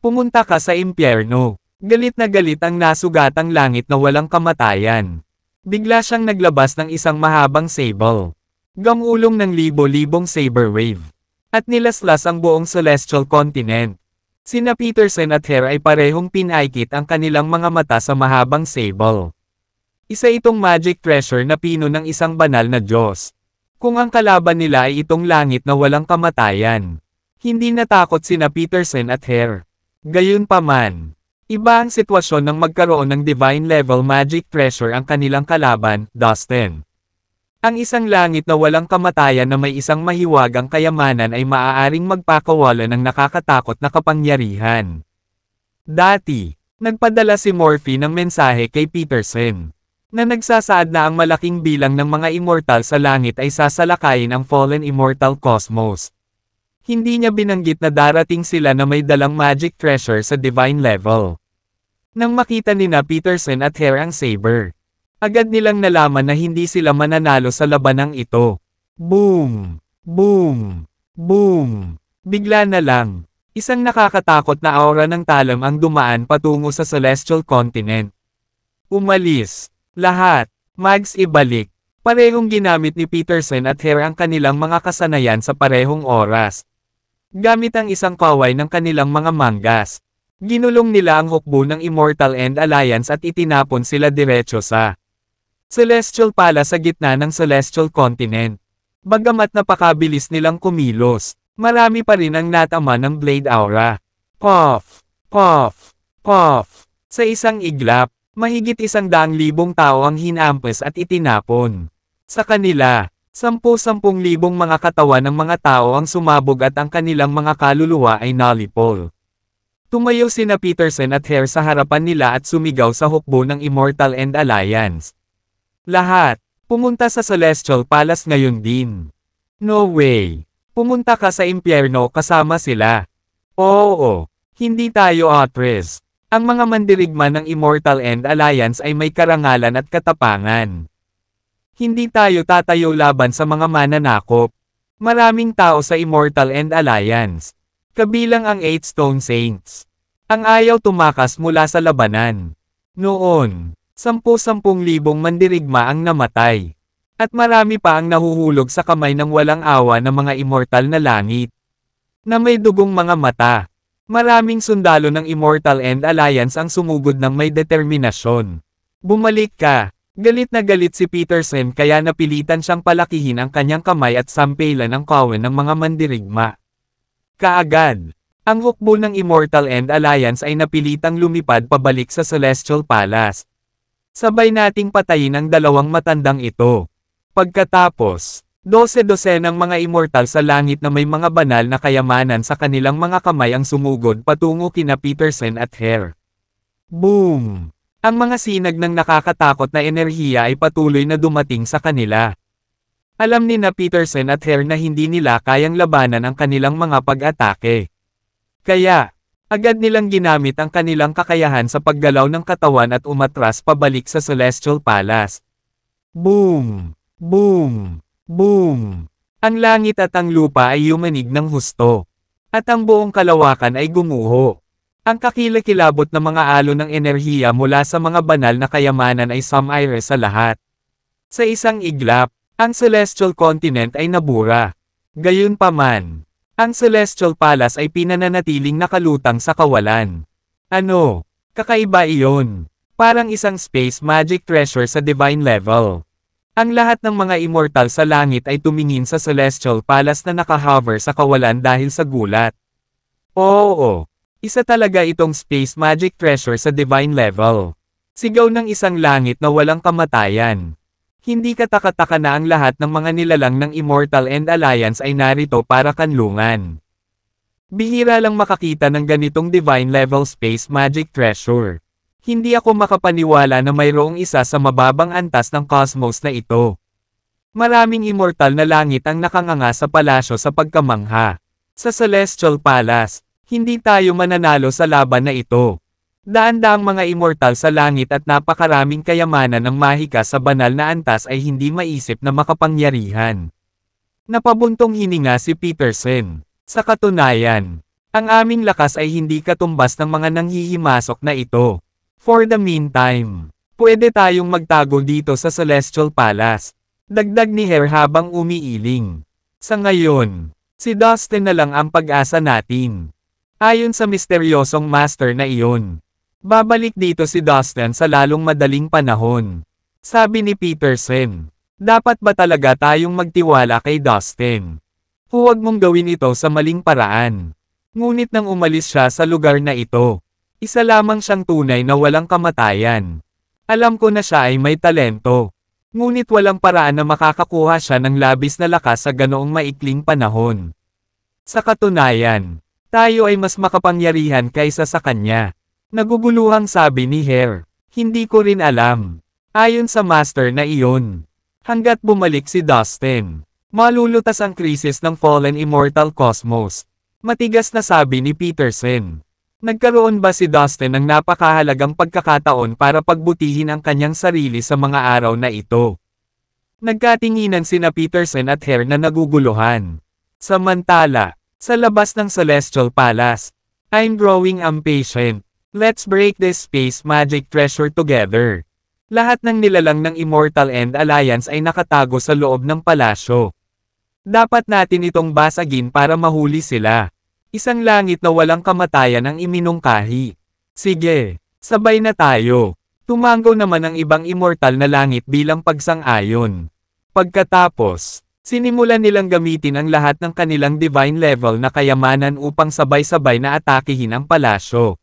Pumunta ka sa impyerno. Galit na galit ang nasugatang langit na walang kamatayan. Bigla siyang naglabas ng isang mahabang sable. Gamulong ng libo-libong saber wave. At nilaslas ang buong Celestial Continent. Sina Peterson at Hare ay parehong pinaikit ang kanilang mga mata sa mahabang sable. Isa itong magic treasure na pino ng isang banal na Diyos. Kung ang kalaban nila ay itong langit na walang kamatayan. Hindi natakot sina Peterson at Hare. Gayunpaman, iba ang sitwasyon ng magkaroon ng divine level magic treasure ang kanilang kalaban, Dustin. Ang isang langit na walang kamatayan na may isang mahiwagang kayamanan ay maaaring magpakawala ng nakakatakot na kapangyarihan. Dati, nagpadala si Morphe ng mensahe kay Peterson, na nagsasaad na ang malaking bilang ng mga immortal sa langit ay sasalakayin ang Fallen Immortal Cosmos. Hindi niya binanggit na darating sila na may dalang magic treasure sa divine level. Nang makita nina Peterson at Hare ang saber, agad nilang nalaman na hindi sila mananalo sa labanang ito. Boom! Boom! Boom! Bigla na lang, isang nakakatakot na aura ng talam ang dumaan patungo sa Celestial Continent. Umalis. Lahat. Mags ibalik. Parehong ginamit ni Peterson at Hare ang kanilang mga kasanayan sa parehong oras. Gamit ang isang kaway ng kanilang mga manggas, ginulong nila ang hukbo ng Immortal End Alliance at itinapon sila diretso sa Celestial Palace sa gitna ng Celestial Continent. Bagamat napakabilis nilang kumilos, marami pa rin ang natama ng Blade Aura. Puff! Puff! Puff! Sa isang iglap, mahigit 100,000 tao ang hinampas at itinapon. Sa kanila, 10,000 mga katawan ng mga tao ang sumabog at ang kanilang mga kaluluwa ay nalipol. Tumayo sina Peterson at Hare sa harapan nila at sumigaw sa hukbo ng Immortal End Alliance. Lahat, pumunta sa Celestial Palace ngayon din. No way. Pumunta ka sa impyerno kasama sila. Oo, hindi tayo atres. Ang mga mandirigma ng Immortal End Alliance ay may karangalan at katapangan. Hindi tayo tatayo laban sa mga mananakop. Maraming tao sa Immortal End Alliance, kabilang ang 8 Stone Saints, ang ayaw tumakas mula sa labanan. Noon, 10,000 mandirigma ang namatay. At marami pa ang nahuhulog sa kamay ng walang awa ng mga immortal na langit, na may dugong mga mata. Maraming sundalo ng Immortal End Alliance ang sumugod ng may determinasyon. Bumalik ka. Galit na galit si Peterson kaya napilitan siyang palakihin ang kanyang kamay at sampelan ang kawan ng mga mandirigma. Kaagad, ang hukbo ng Immortal End Alliance ay napilitang lumipad pabalik sa Celestial Palace. Sabay nating patayin ang dalawang matandang ito. Pagkatapos, 12 ng mga immortal sa langit na may mga banal na kayamanan sa kanilang mga kamay ang sumugod patungo kina Peterson at Hare. Boom! Ang mga sinag ng nakakatakot na enerhiya ay patuloy na dumating sa kanila. Alam ni na Peterson at Hare na hindi nila kayang labanan ang kanilang mga pag-atake. Kaya, agad nilang ginamit ang kanilang kakayahan sa paggalaw ng katawan at umatras pabalik sa Celestial Palace. Boom! Boom! Boom! Ang langit at ang lupa ay yumanig ng husto. At ang buong kalawakan ay gumuho. Ang kakilakilabot na mga alon ng enerhiya mula sa mga banal na kayamanan ay sumire sa lahat. Sa isang iglap, ang Celestial Continent ay nabura. Gayunpaman, ang Celestial Palace ay pinananatiling nakalutang sa kawalan. Ano? Kakaiba iyon. Parang isang space magic treasure sa divine level. Ang lahat ng mga immortal sa langit ay tumingin sa Celestial Palace na nakahover sa kawalan dahil sa gulat. Oo. Isa talaga itong space magic treasure sa divine level. Sigaw ng isang langit na walang kamatayan. Hindi katakataka na ang lahat ng mga nilalang ng Immortal End Alliance ay narito para kanlungan. Bihira lang makakita ng ganitong divine level space magic treasure. Hindi ako makapaniwala na mayroong isa sa mababang antas ng cosmos na ito. Maraming immortal na langit ang nakanganga sa palasyo sa pagkamangha. Sa Celestial Palace, hindi tayo mananalo sa laban na ito. Daan-daang mga immortal sa langit at napakaraming kayamanan ng mahika sa banal na antas ay hindi maisip na makapangyarihan. Napabuntong hininga si Peterson. Sa katunayan, ang aming lakas ay hindi katumbas ng mga nanghihimasok na ito. For the meantime, pwede tayong magtago dito sa Celestial Palace. Dagdag ni Hare habang umiiling. Sa ngayon, si Dustin na lang ang pag-asa natin. Ayon sa misteryosong master na iyon, babalik dito si Dustin sa lalong madaling panahon. Sabi ni Peterson, dapat ba talaga tayong magtiwala kay Dustin? Huwag mong gawin ito sa maling paraan. Ngunit nang umalis siya sa lugar na ito, isa lamang siyang tunay na walang kamatayan. Alam ko na siya ay may talento. Ngunit walang paraan na makakakuha siya ng labis na lakas sa ganoong maikling panahon. Sa katunayan, tayo ay mas makapangyarihan kaysa sa kanya. Naguguluhang sabi ni Hare. Hindi ko rin alam. Ayon sa master na iyon. Hanggat bumalik si Dustin, Malulutas ang krisis ng Fallen Immortal Cosmos. Matigas na sabi ni Peterson. Nagkaroon ba si Dustin ng napakahalagang pagkakataon para pagbutihin ang kanyang sarili sa mga araw na ito? Nagkatinginan sina Peterson at Hare na naguguluhan. Samantala, sa labas ng Celestial Palace, I'm growing impatient. Let's break this space magic treasure together. Lahat ng nilalang ng Immortal End Alliance ay nakatago sa loob ng palasyo. Dapat natin itong basagin para mahuli sila. Isang langit na walang kamatayan ang iminungkahi. Sige, sabay na tayo. Tumango naman ang ibang immortal na langit bilang pagsang-ayon. Pagkatapos, sinimulan nilang gamitin ang lahat ng kanilang divine level na kayamanan upang sabay-sabay na atakihin ang palasyo.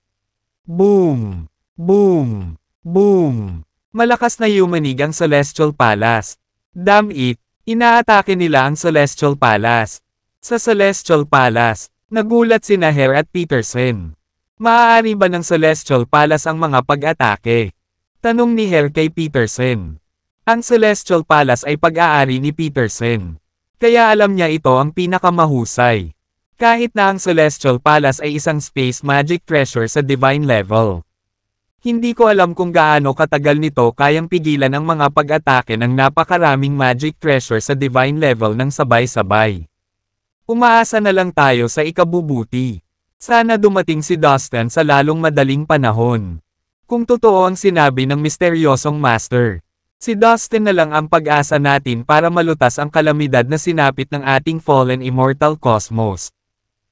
Boom! Boom! Boom! Malakas na yumanig ang Celestial Palace. Damn it! Inaatake nila ang Celestial Palace. Sa Celestial Palace, nagulat sina Hare at Peterson. Maaari ba ng Celestial Palace ang mga pag-atake? Tanong ni Hare kay Peterson. Ang Celestial Palace ay pag-aari ni Peterson. Kaya alam niya ito ang pinakamahusay. Kahit na ang Celestial Palace ay isang space magic treasure sa divine level. Hindi ko alam kung gaano katagal nito kayang pigilan ang mga pag-atake ng napakaraming magic treasure sa divine level ng sabay-sabay. Umaasa na lang tayo sa ikabubuti. Sana dumating si Dustin sa lalong madaling panahon. Kung totoo ang sinabi ng misteryosong master, si Dustin na lang ang pag-asa natin para malutas ang kalamidad na sinapit ng ating fallen immortal cosmos.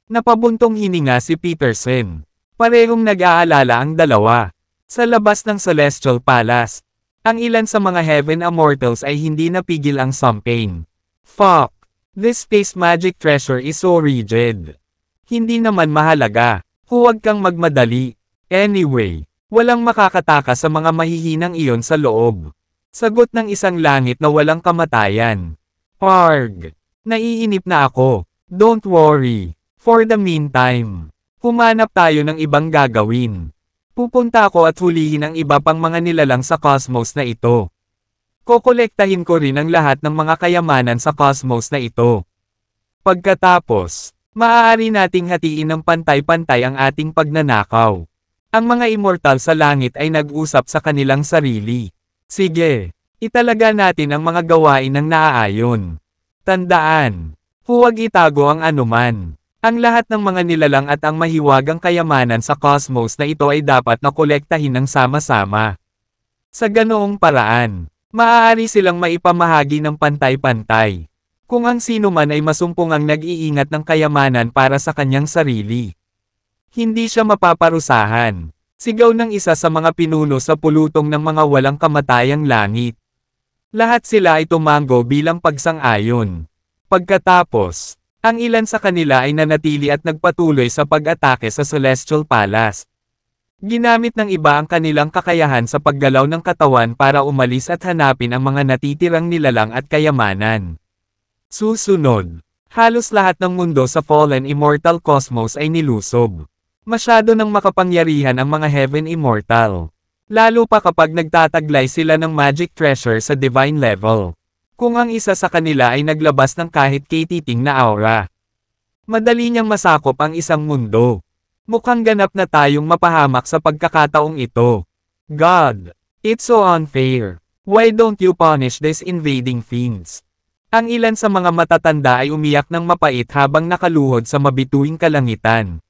Napabuntong hininga si Peterson. Parehong nag-aalala ang dalawa. Sa labas ng Celestial Palace, ang ilan sa mga Heaven Immortals ay hindi napigil ang champagne. Fuck! This space magic treasure is so rigid. Hindi naman mahalaga. Huwag kang magmadali. Anyway, walang makakataka sa mga mahihinang iyon sa loob. Sagot ng isang langit na walang kamatayan. Parg! Naiinip na ako. Don't worry. For the meantime, humanap tayo ng ibang gagawin. Pupunta ako at hulihin ang iba pang mga nilalang sa cosmos na ito. Kokolektahin ko rin ang lahat ng mga kayamanan sa cosmos na ito. Pagkatapos, maaari nating hatiin ng pantay-pantay ang ating pagnanakaw. Ang mga immortal sa langit ay nag-usap sa kanilang sarili. Sige, italaga natin ang mga gawain ng naaayon. Tandaan, huwag itago ang anuman. Ang lahat ng mga nilalang at ang mahiwagang kayamanan sa cosmos na ito ay dapat na kolektahin ng sama-sama. Sa ganoong paraan, maaari silang maipamahagi ng pantay-pantay. Kung ang sino man ay masumpungang nag-iingat ng kayamanan para sa kanyang sarili. Hindi siya mapaparusahan. Sigaw ng isa sa mga pinuno sa pulutong ng mga walang kamatayang langit. Lahat sila ay tumango bilang pagsang-ayon. Pagkatapos, ang ilan sa kanila ay nanatili at nagpatuloy sa pag-atake sa Celestial Palace. Ginamit ng iba ang kanilang kakayahan sa paggalaw ng katawan para umalis at hanapin ang mga natitirang nilalang at kayamanan. Susunod, halos lahat ng mundo sa Fallen Immortal Cosmos ay nilusob. Masyado nang makapangyarihan ang mga Heaven Immortal. Lalo pa kapag nagtataglay sila ng magic treasure sa divine level. Kung ang isa sa kanila ay naglabas ng kahit katiting na aura. Madali niyang masakop ang isang mundo. Mukhang ganap na tayong mapahamak sa pagkakataong ito. God, it's so unfair. Why don't you punish these invading fiends? Ang ilan sa mga matatanda ay umiyak ng mapait habang nakaluhod sa mabituing kalangitan.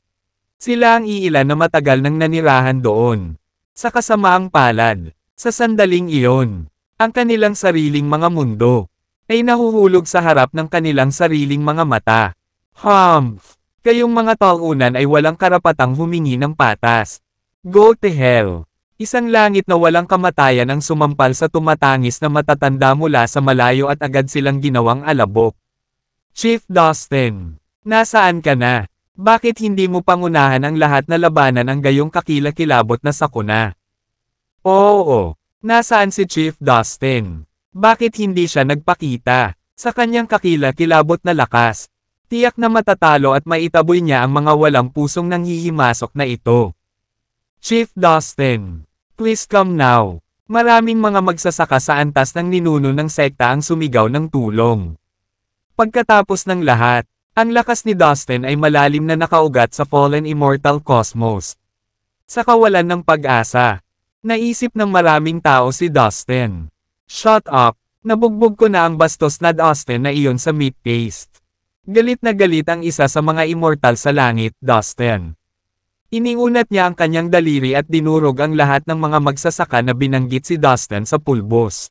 Sila ang iilan na matagal nang nanirahan doon. Sa kasamaang palad, sa sandaling iyon, ang kanilang sariling mga mundo, ay nahuhulog sa harap ng kanilang sariling mga mata. Humph! Kayong mga taunan ay walang karapatang humingi ng patas. Go to hell! Isang langit na walang kamatayan ang sumampal sa tumatangis na matatanda mula sa malayo at agad silang ginawang alabok. Chief Dustin, nasaan ka na? Bakit hindi mo pangunahan ang lahat na labanan ang gayong kakilakilabot na sakuna? Oo. Nasaan si Chief Dustin? Bakit hindi siya nagpakita? Sa kanyang kakilakilabot na lakas, tiyak na matatalo at maitaboy niya ang mga walang pusong nanghihimasok na ito. Chief Dustin, please come now. Maraming mga magsasaka sa antas ng ninuno ng sekta ang sumigaw ng tulong. Pagkatapos ng lahat, ang lakas ni Dustin ay malalim na nakaugat sa fallen immortal cosmos. Sa kawalan ng pag-asa, naisip ng maraming tao si Dustin. Shut up! Nabugbog ko na ang bastos na Dustin na iyon sa meat paste. Galit na galit ang isa sa mga immortal sa langit, Dustin. Iniunat niya ang kanyang daliri at dinurog ang lahat ng mga magsasaka na binanggit si Dustin sa pulbos.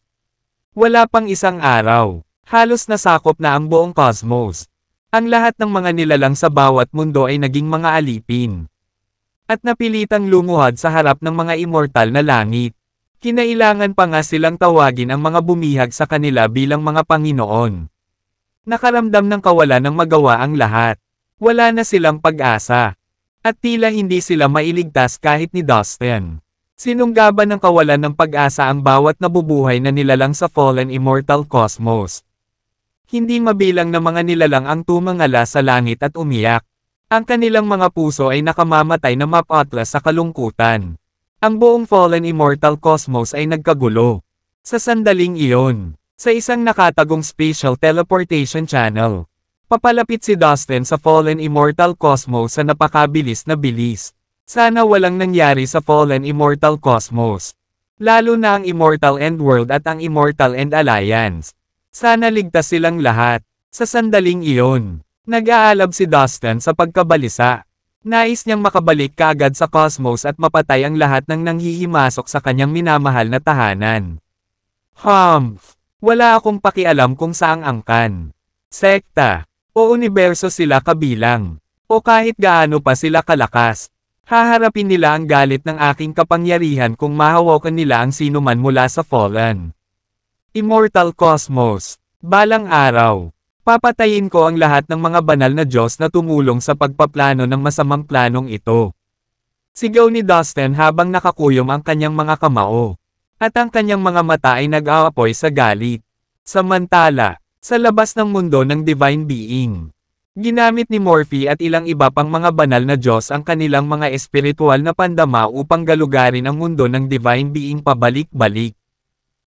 Wala pang isang araw. Halos nasakop na ang buong cosmos. Ang lahat ng mga nilalang sa bawat mundo ay naging mga alipin. At napilitang lumuhad sa harap ng mga immortal na langit. Kinailangan pa nga silang tawagin ang mga bumihag sa kanila bilang mga Panginoon. Nakaramdam ng kawalan ng magawa ang lahat. Wala na silang pag-asa. At tila hindi sila mailigtas kahit ni Dustin. Sinunggaban ng kawalan ng pag-asa ang bawat nabubuhay na nilalang sa fallen immortal cosmos. Hindi mabilang na mga nilalang ang tumangala sa langit at umiyak. Ang kanilang mga puso ay nakamamatay na mapatlas sa kalungkutan. Ang buong fallen immortal cosmos ay nagkagulo. Sa sandaling iyon, sa isang nakatagong spatial teleportation channel, papalapit si Dustin sa fallen immortal cosmos sa napakabilis na bilis. Sana walang nangyari sa fallen immortal cosmos. Lalo na ang Immortal End World at ang Immortal End Alliance. Sana ligtas silang lahat. Sa sandaling iyon, nag-aalab si Dustin sa pagkabalisa. Nais niyang makabalik kaagad sa cosmos at mapatay ang lahat ng nanghihimasok sa kanyang minamahal na tahanan. Wala akong pakialam kung saang angkan, sekta, o universo sila kabilang, o kahit gaano pa sila kalakas. Haharapin nila ang galit ng aking kapangyarihan kung mahawakan nila ang sinuman mula sa fallen immortal cosmos. Balang araw, papatayin ko ang lahat ng mga banal na Diyos na tumulong sa pagpaplano ng masamang planong ito. Sigaw ni Dustin habang nakakuyom ang kanyang mga kamao. At ang kanyang mga mata ay nag-aapoy sa galit. Samantala, sa labas ng mundo ng Divine Being, ginamit ni Morphe at ilang iba pang mga banal na Diyos ang kanilang mga espiritual na pandama upang galugarin ang mundo ng Divine Being pabalik-balik.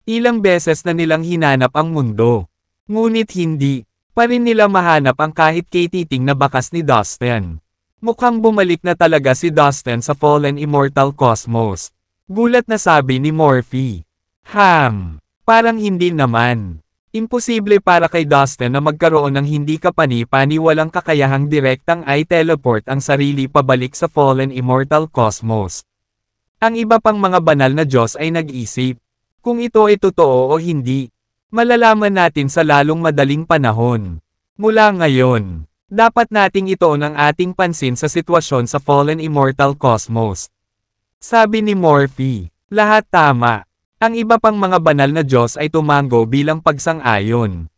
Ilang beses na nilang hinanap ang mundo. Ngunit hindi pa rin nila mahanap ang kahit katiting na bakas ni Dustin. Mukhang bumalik na talaga si Dustin sa fallen immortal cosmos. Gulat na sabi ni Morphe. Parang hindi naman. Imposible para kay Dustin na magkaroon ng hindi kapani-paniwalang kakayahang direktang i-teleport ang sarili pabalik sa fallen immortal cosmos. Ang iba pang mga banal na Diyos ay nag-isip. Kung ito ay totoo o hindi, malalaman natin sa lalong madaling panahon. Mula ngayon, dapat nating ituon ang ating pansin sa sitwasyon sa fallen immortal cosmos. Sabi ni Morphe, lahat tama. Ang iba pang mga banal na Diyos ay tumango bilang pagsang-ayon.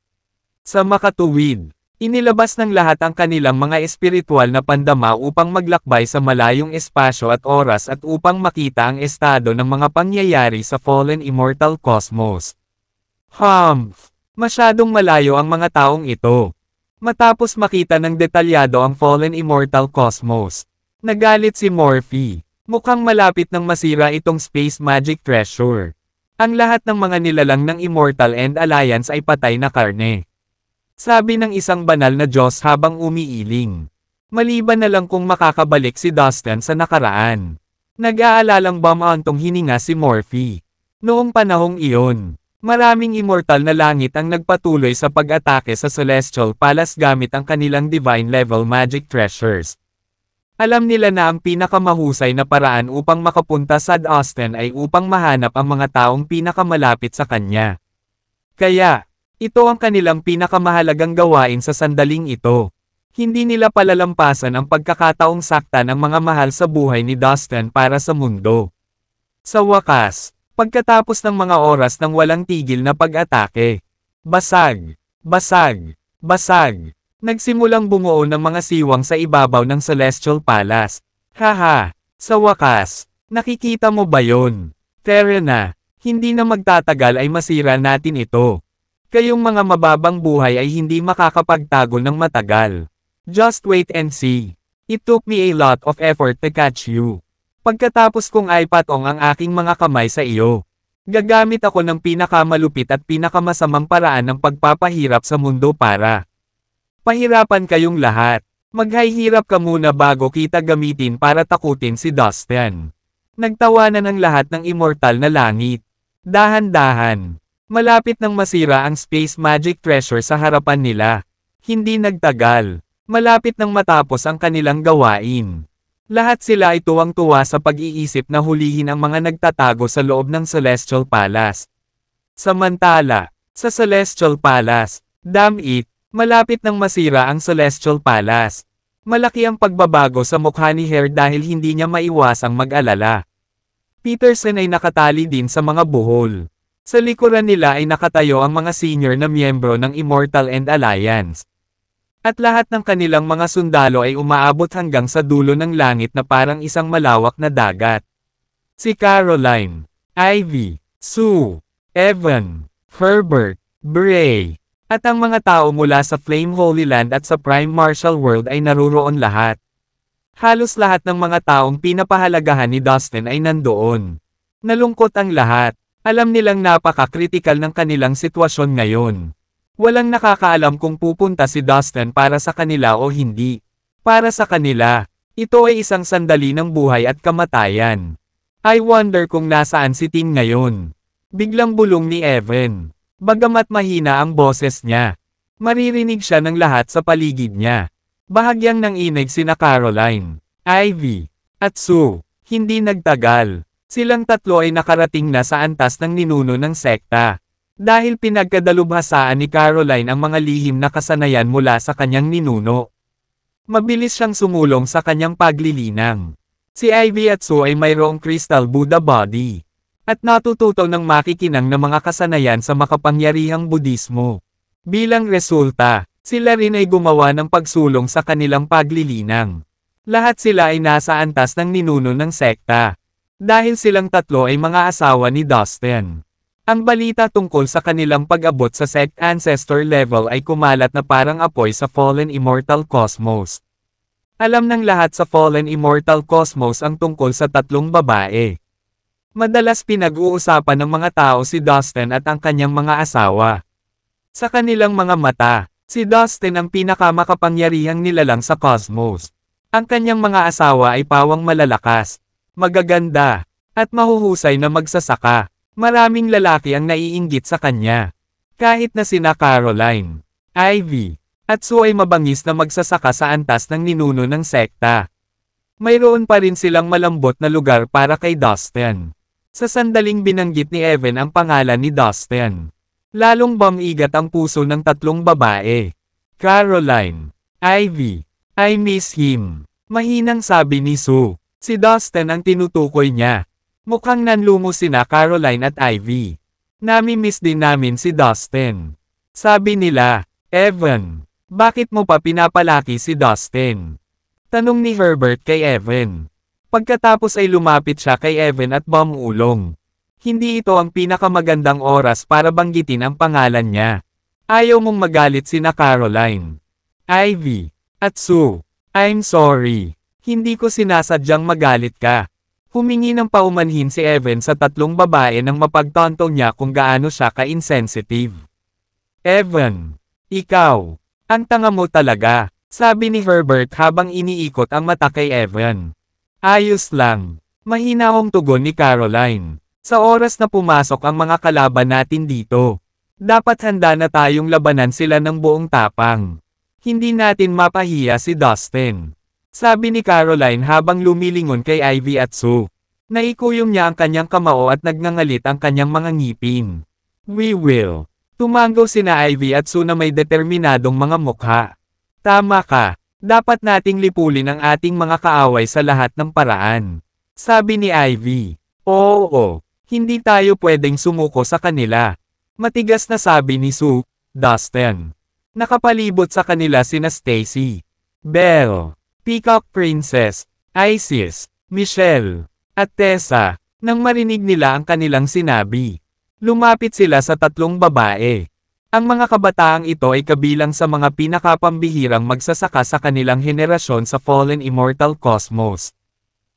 Sa makatuwid, inilabas ng lahat ang kanilang mga espiritual na pandama upang maglakbay sa malayong espasyo at oras at upang makita ang estado ng mga pangyayari sa fallen immortal cosmos. Masyadong malayo ang mga taong ito. Matapos makita ng detalyado ang fallen immortal cosmos, nagalit si Morphe. Mukhang malapit nang masira itong space magic treasure. Ang lahat ng mga nilalang ng Immortal End Alliance ay patay na karne. Sabi ng isang banal na Diyos habang umiiling. Maliban na lang kung makakabalik si Dustin sa nakaraan. Nag-aalalang ba maantong hininga si Morphe? Noong panahong iyon, maraming immortal na langit ang nagpatuloy sa pag-atake sa Celestial Palace gamit ang kanilang divine level magic treasures. Alam nila na ang pinakamahusay na paraan upang makapunta sa Dustin ay upang mahanap ang mga taong pinakamalapit sa kanya. Kaya, ito ang kanilang pinakamahalagang gawain sa sandaling ito. Hindi nila palalampasan ang pagkakataong sakta ng mga mahal sa buhay ni Dustin para sa mundo. Sa wakas, pagkatapos ng mga oras ng walang tigil na pag-atake, basag, nagsimulang bumuo ng mga siwang sa ibabaw ng Celestial Palace. Sa wakas, nakikita mo ba yon? Terena, hindi na magtatagal ay masira natin ito. Kayong mga mababang buhay ay hindi makakapagtago ng matagal. Just wait and see. It took me a lot of effort to catch you. Pagkatapos kong ipatong ang aking mga kamay sa iyo, gagamit ako ng pinakamalupit at pinakamasamang paraan ng pagpapahirap sa mundo para Pahirapan kayong lahat. Maghihirap ka muna bago kita gamitin para takutin si Dustin. Nagtawanan ang lahat ng immortal na langit. Dahan-dahan. Malapit nang masira ang space magic treasure sa harapan nila. Hindi nagtagal. Malapit nang matapos ang kanilang gawain. Lahat sila ay tuwang-tuwa sa pag-iisip na hulihin ang mga nagtatago sa loob ng Celestial Palace. Samantala, sa Celestial Palace, damn it, malapit nang masira ang Celestial Palace. Malaki ang pagbabago sa mukha ni Hare dahil hindi niya maiwasang mag-alala. Peterson ay nakatali din sa mga buhol. Sa likuran nila ay nakatayo ang mga senior na miyembro ng Immortal End Alliance. At lahat ng kanilang mga sundalo ay umaabot hanggang sa dulo ng langit na parang isang malawak na dagat. Si Caroline, Ivy, Sue, Evan, Herbert, Bray, at ang mga tao mula sa Flame Holy Land at sa Prime Martial World ay naruroon lahat. Halos lahat ng mga taong pinapahalagahan ni Dustin ay nandoon. Nalungkot ang lahat. Alam nilang napaka-critical ng kanilang sitwasyon ngayon. Walang nakakaalam kung pupunta si Dustin para sa kanila o hindi. Para sa kanila, ito ay isang sandali ng buhay at kamatayan. I wonder kung nasaan si Tim ngayon. Biglang bulong ni Evan. Bagamat mahina ang boses niya, maririnig siya ng lahat sa paligid niya. Bahagyang nanginig sina Caroline, Ivy, at Sue. Hindi nagtagal. Silang tatlo ay nakarating na sa antas ng ninuno ng sekta. Dahil pinagkadalubhasaan ni Caroline ang mga lihim na kasanayan mula sa kanyang ninuno. Mabilis siyang sumulong sa kanyang paglilinang. Si Ivy at Sue ay mayroong Crystal Buddha body. At natututo ng makikinang na mga kasanayan sa makapangyarihang Budismo. Bilang resulta, sila rin ay gumawa ng pagsulong sa kanilang paglilinang. Lahat sila ay nasa antas ng ninuno ng sekta. Dahil silang tatlo ay mga asawa ni Dustin. Ang balita tungkol sa kanilang pag-abot sa sect ancestor level ay kumalat na parang apoy sa Fallen Immortal Cosmos. Alam ng lahat sa Fallen Immortal Cosmos ang tungkol sa tatlong babae. Madalas pinag-uusapan ng mga tao si Dustin at ang kanyang mga asawa. Sa kanilang mga mata, si Dustin ang pinakamakapangyarihang nilalang sa cosmos. Ang kanyang mga asawa ay pawang malalakas, magaganda, at mahuhusay na magsasaka. Maraming lalaki ang naiinggit sa kanya. Kahit na sina Caroline, Ivy, at Sue ay mabangis na magsasaka sa antas ng ninuno ng sekta. Mayroon pa rin silang malambot na lugar para kay Dustin. Sa sandaling binanggit ni Evan ang pangalan ni Dustin, lalong bumigat ang puso ng tatlong babae. Caroline, Ivy, I miss him. Mahinang sabi ni Sue. Si Dustin ang tinutukoy niya. Mukhang nanlumo sina Caroline at Ivy. Nami-miss din namin si Dustin. Sabi nila, Evan, bakit mo pa pinapalaki si Dustin? Tanong ni Herbert kay Evan. Pagkatapos ay lumapit siya kay Evan at bumulong. Hindi ito ang pinakamagandang oras para banggitin ang pangalan niya. Ayaw mong magalit sina Caroline, Ivy, at Sue. I'm sorry. Hindi ko sinasadyang magalit ka. Humingi ng paumanhin si Evan sa tatlong babae nang mapagtanto niya kung gaano siya ka-insensitive. Evan, ikaw, ang tanga mo talaga, sabi ni Herbert habang iniikot ang mata kay Evan. Ayos lang, mahinahong tugon ni Caroline. Sa oras na pumasok ang mga kalaban natin dito, dapat handa na tayong labanan sila ng buong tapang. Hindi natin mapahiya si Dustin. Sabi ni Caroline habang lumilingon kay Ivy at Sue. Naikuyom niya ang kanyang kamao at nagngangalit ang kanyang mga ngipin. We will. Tumanggaw sina Ivy at Sue na may determinadong mga mukha. Tama ka. Dapat nating lipulin ang ating mga kaaway sa lahat ng paraan. Sabi ni Ivy. Oo. Hindi tayo pwedeng sumuko sa kanila. Matigas na sabi ni Sue. Dustin. Nakapalibot sa kanila sina Stacy, Belle, Peacock Princess, Isis, Michelle, at Tessa. Nang marinig nila ang kanilang sinabi, lumapit sila sa tatlong babae. Ang mga kabataang ito ay kabilang sa mga pinakapambihirang magsasaka sa kanilang henerasyon sa Fallen Immortal Cosmos.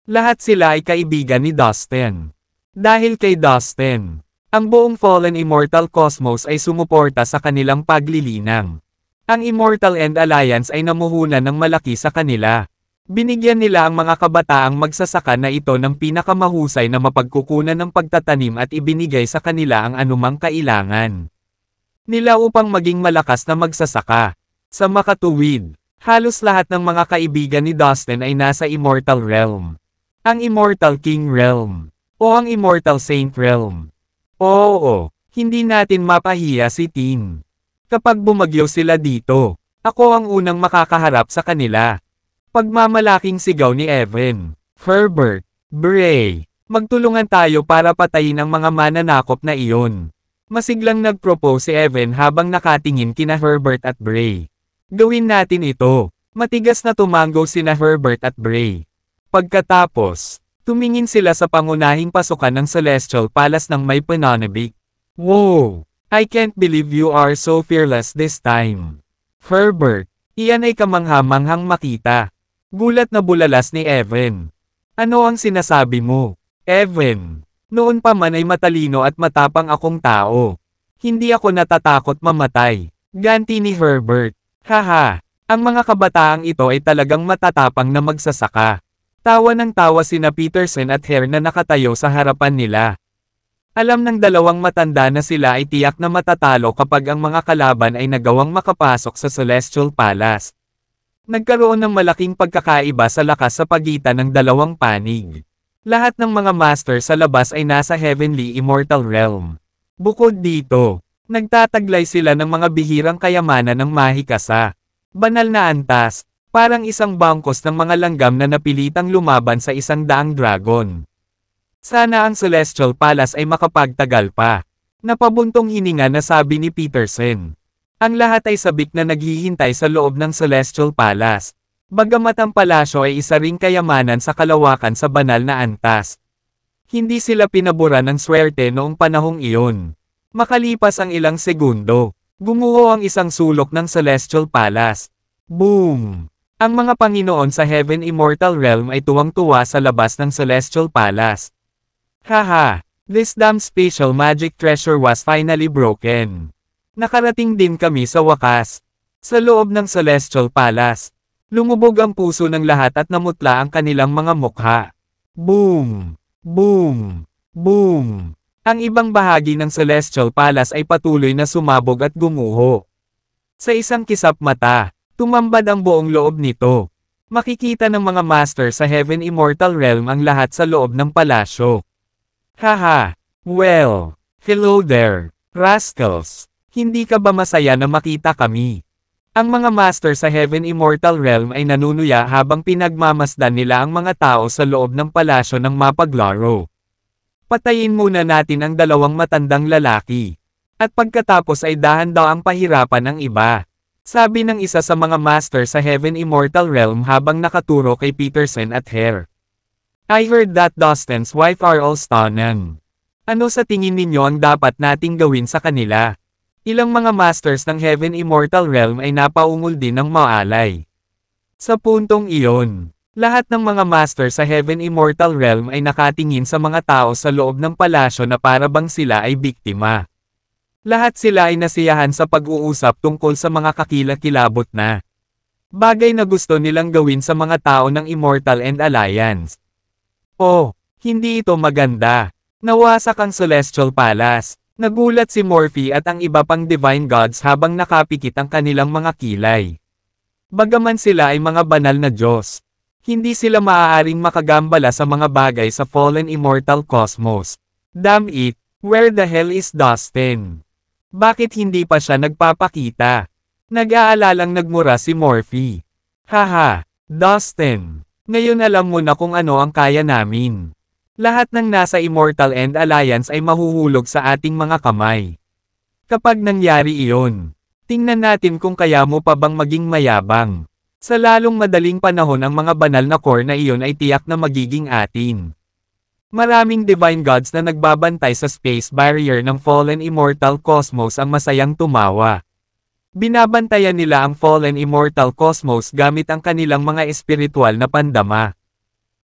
Lahat sila ay kaibigan ni Dustin. Dahil kay Dustin, ang buong Fallen Immortal Cosmos ay sumuporta sa kanilang paglilinang. Ang Immortal End Alliance ay namuhunan ng malaki sa kanila. Binigyan nila ang mga kabataang magsasaka na ito ng pinakamahusay na mapagkukunan ng pagtatanim at ibinigay sa kanila ang anumang kailangan nila upang maging malakas na magsasaka. Sa makatuwid, halos lahat ng mga kaibigan ni Dustin ay nasa Immortal Realm. Ang Immortal King Realm. O ang Immortal Saint Realm. Oo, hindi natin mapahiya si Tin. Kapag bumagyo sila dito, ako ang unang makakaharap sa kanila. Pagmamalaking sigaw ni Evan. Herbert, Bray, magtulungan tayo para patayin ang mga mananakop na iyon. Masiglang nag-propose si Evan habang nakatingin kina Herbert at Bray. Gawin natin ito. Matigas na tumango sina Herbert at Bray. Pagkatapos, tumingin sila sa pangunahing pasukan ng Celestial Palace ng may pananabik. Wow! I can't believe you are so fearless this time. Herbert, iyan ay kamangha-manghang makita. Gulat na bulalas ni Evan. Ano ang sinasabi mo? Evan, noon pa man ay matalino at matapang akong tao. Hindi ako natatakot mamatay. Ganti ni Herbert. Haha, ang mga kabataang ito ay talagang matatapang na magsasaka. Tawa ng tawa sina Peterson at Hare na nakatayo sa harapan nila. Alam ng dalawang matanda na sila ay tiyak na matatalo kapag ang mga kalaban ay nagawang makapasok sa Celestial Palace. Nagkaroon ng malaking pagkakaiba sa lakas sa pagitan ng dalawang panig. Lahat ng mga master sa labas ay nasa Heavenly Immortal Realm. Bukod dito, nagtataglay sila ng mga bihirang kayamanan ng mahikasa. Banal na antas, parang isang bangkos ng mga langgam na napilitang lumaban sa 100 dragon. Sana ang Celestial Palace ay makapagtagal pa. Napabuntong hininga na sabi ni Peterson. Ang lahat ay sabik na naghihintay sa loob ng Celestial Palace. Bagamat ang palasyo ay isa ring kayamanan sa kalawakan sa banal na antas. Hindi sila pinabura ng swerte noong panahong iyon. Makalipas ang ilang segundo, gumuho ang isang sulok ng Celestial Palace. Boom! Ang mga Panginoon sa Heaven Immortal Realm ay tuwang-tuwa sa labas ng Celestial Palace. Haha! This damn special magic treasure was finally broken. Nakarating din kami sa wakas. Sa loob ng Celestial Palace, lumubog ang puso ng lahat at namutla ang kanilang mga mukha. Boom! Boom! Boom! Ang ibang bahagi ng Celestial Palace ay patuloy na sumabog at gumuho. Sa isang kisap mata, tumambad ang buong loob nito. Makikita ng mga master sa Heaven Immortal Realm ang lahat sa loob ng palasyo. Haha! Well, hello there, rascals! Hindi ka ba masaya na makita kami? Ang mga master sa Heaven Immortal Realm ay nanunuya habang pinagmamasdan nila ang mga tao sa loob ng palasyo ng mapaglaro. Patayin muna natin ang dalawang matandang lalaki. At pagkatapos ay dahan-daang pahirapan ang iba. Sabi ng isa sa mga master sa Heaven Immortal Realm habang nakaturo kay Peterson at Hare. I heard that Dustin's wife are all stunning. Ano sa tingin ninyo ang dapat nating gawin sa kanila? Ilang mga masters ng Heaven Immortal Realm ay napaungol din ng maalay. Sa puntong iyon, lahat ng mga master sa Heaven Immortal Realm ay nakatingin sa mga tao sa loob ng palasyo na para bang sila ay biktima. Lahat sila ay nasiyahan sa pag-uusap tungkol sa mga kakilakilabot na bagay na gusto nilang gawin sa mga tao ng Immortal End Alliance. Oh, hindi ito maganda. Nawasak ang Celestial Palace. Nagulat si Morphe at ang iba pang Divine Gods habang nakapikit ang kanilang mga kilay. Bagaman sila ay mga banal na Diyos, hindi sila maaaring makagambala sa mga bagay sa fallen immortal cosmos. Damn it, where the hell is Dustin? Bakit hindi pa siya nagpapakita? Nag-aalalang nagmura si Morphe. Haha, Dustin, ngayon alam mo na kung ano ang kaya namin. Lahat ng nasa Immortal End Alliance ay mahuhulog sa ating mga kamay. Kapag nangyari iyon, tingnan natin kung kaya mo pa bang maging mayabang. Sa lalong madaling panahon ang mga banal na core na iyon ay tiyak na magiging atin. Maraming Divine Gods na nagbabantay sa space barrier ng Fallen Immortal Cosmos ang masayang tumawa. Binabantayan nila ang Fallen Immortal Cosmos gamit ang kanilang mga espiritual na pandama.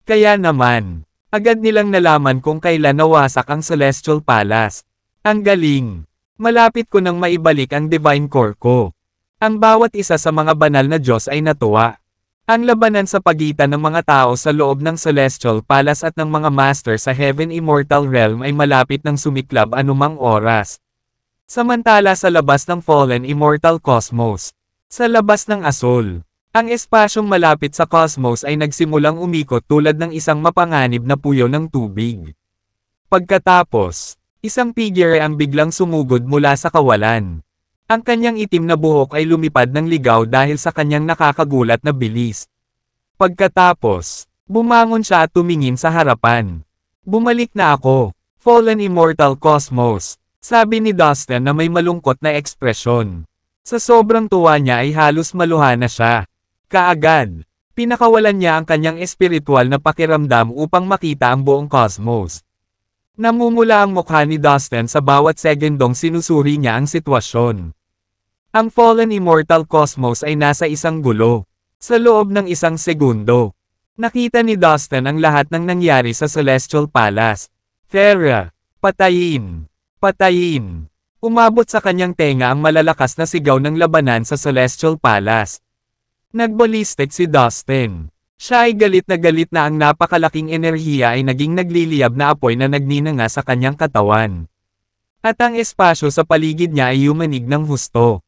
Kaya naman, agad nilang nalaman kung kailan nawasak ang Celestial Palace. Ang galing! Malapit ko nang maibalik ang Divine Core ko. Ang bawat isa sa mga banal na Diyos ay natuwa. Ang labanan sa pagitan ng mga tao sa loob ng Celestial Palace at ng mga Master sa Heaven Immortal Realm ay malapit ng sumiklab anumang oras. Samantala sa labas ng Fallen Immortal Cosmos. Sa labas ng Asol. Ang espasyong malapit sa cosmos ay nagsimulang umikot tulad ng isang mapanganib na puyo ng tubig. Pagkatapos, isang figure ang biglang sumugod mula sa kawalan. Ang kanyang itim na buhok ay lumipad ng ligaw dahil sa kanyang nakakagulat na bilis. Pagkatapos, bumangon siya at tumingin sa harapan. Bumalik na ako, Fallen Immortal Cosmos, sabi ni Dustin na may malungkot na ekspresyon. Sa sobrang tuwa niya ay halos maluha na siya. Kaagad, pinakawalan niya ang kanyang espiritual na pakiramdam upang makita ang buong cosmos. Namumula ang mukha ni Dustin sa bawat segundong sinusuri niya ang sitwasyon. Ang Fallen Immortal Cosmos ay nasa isang gulo. Sa loob ng isang segundo, nakita ni Dustin ang lahat ng nangyari sa Celestial Palace. Terra, patayin, patayin. Umabot sa kanyang tenga ang malalakas na sigaw ng labanan sa Celestial Palace. Nagballistic si Dustin. Siya ay galit na ang napakalaking enerhiya ay naging nagliliyab na apoy na nagninanga sa kanyang katawan. At ang espasyo sa paligid niya ay yumanig ng husto.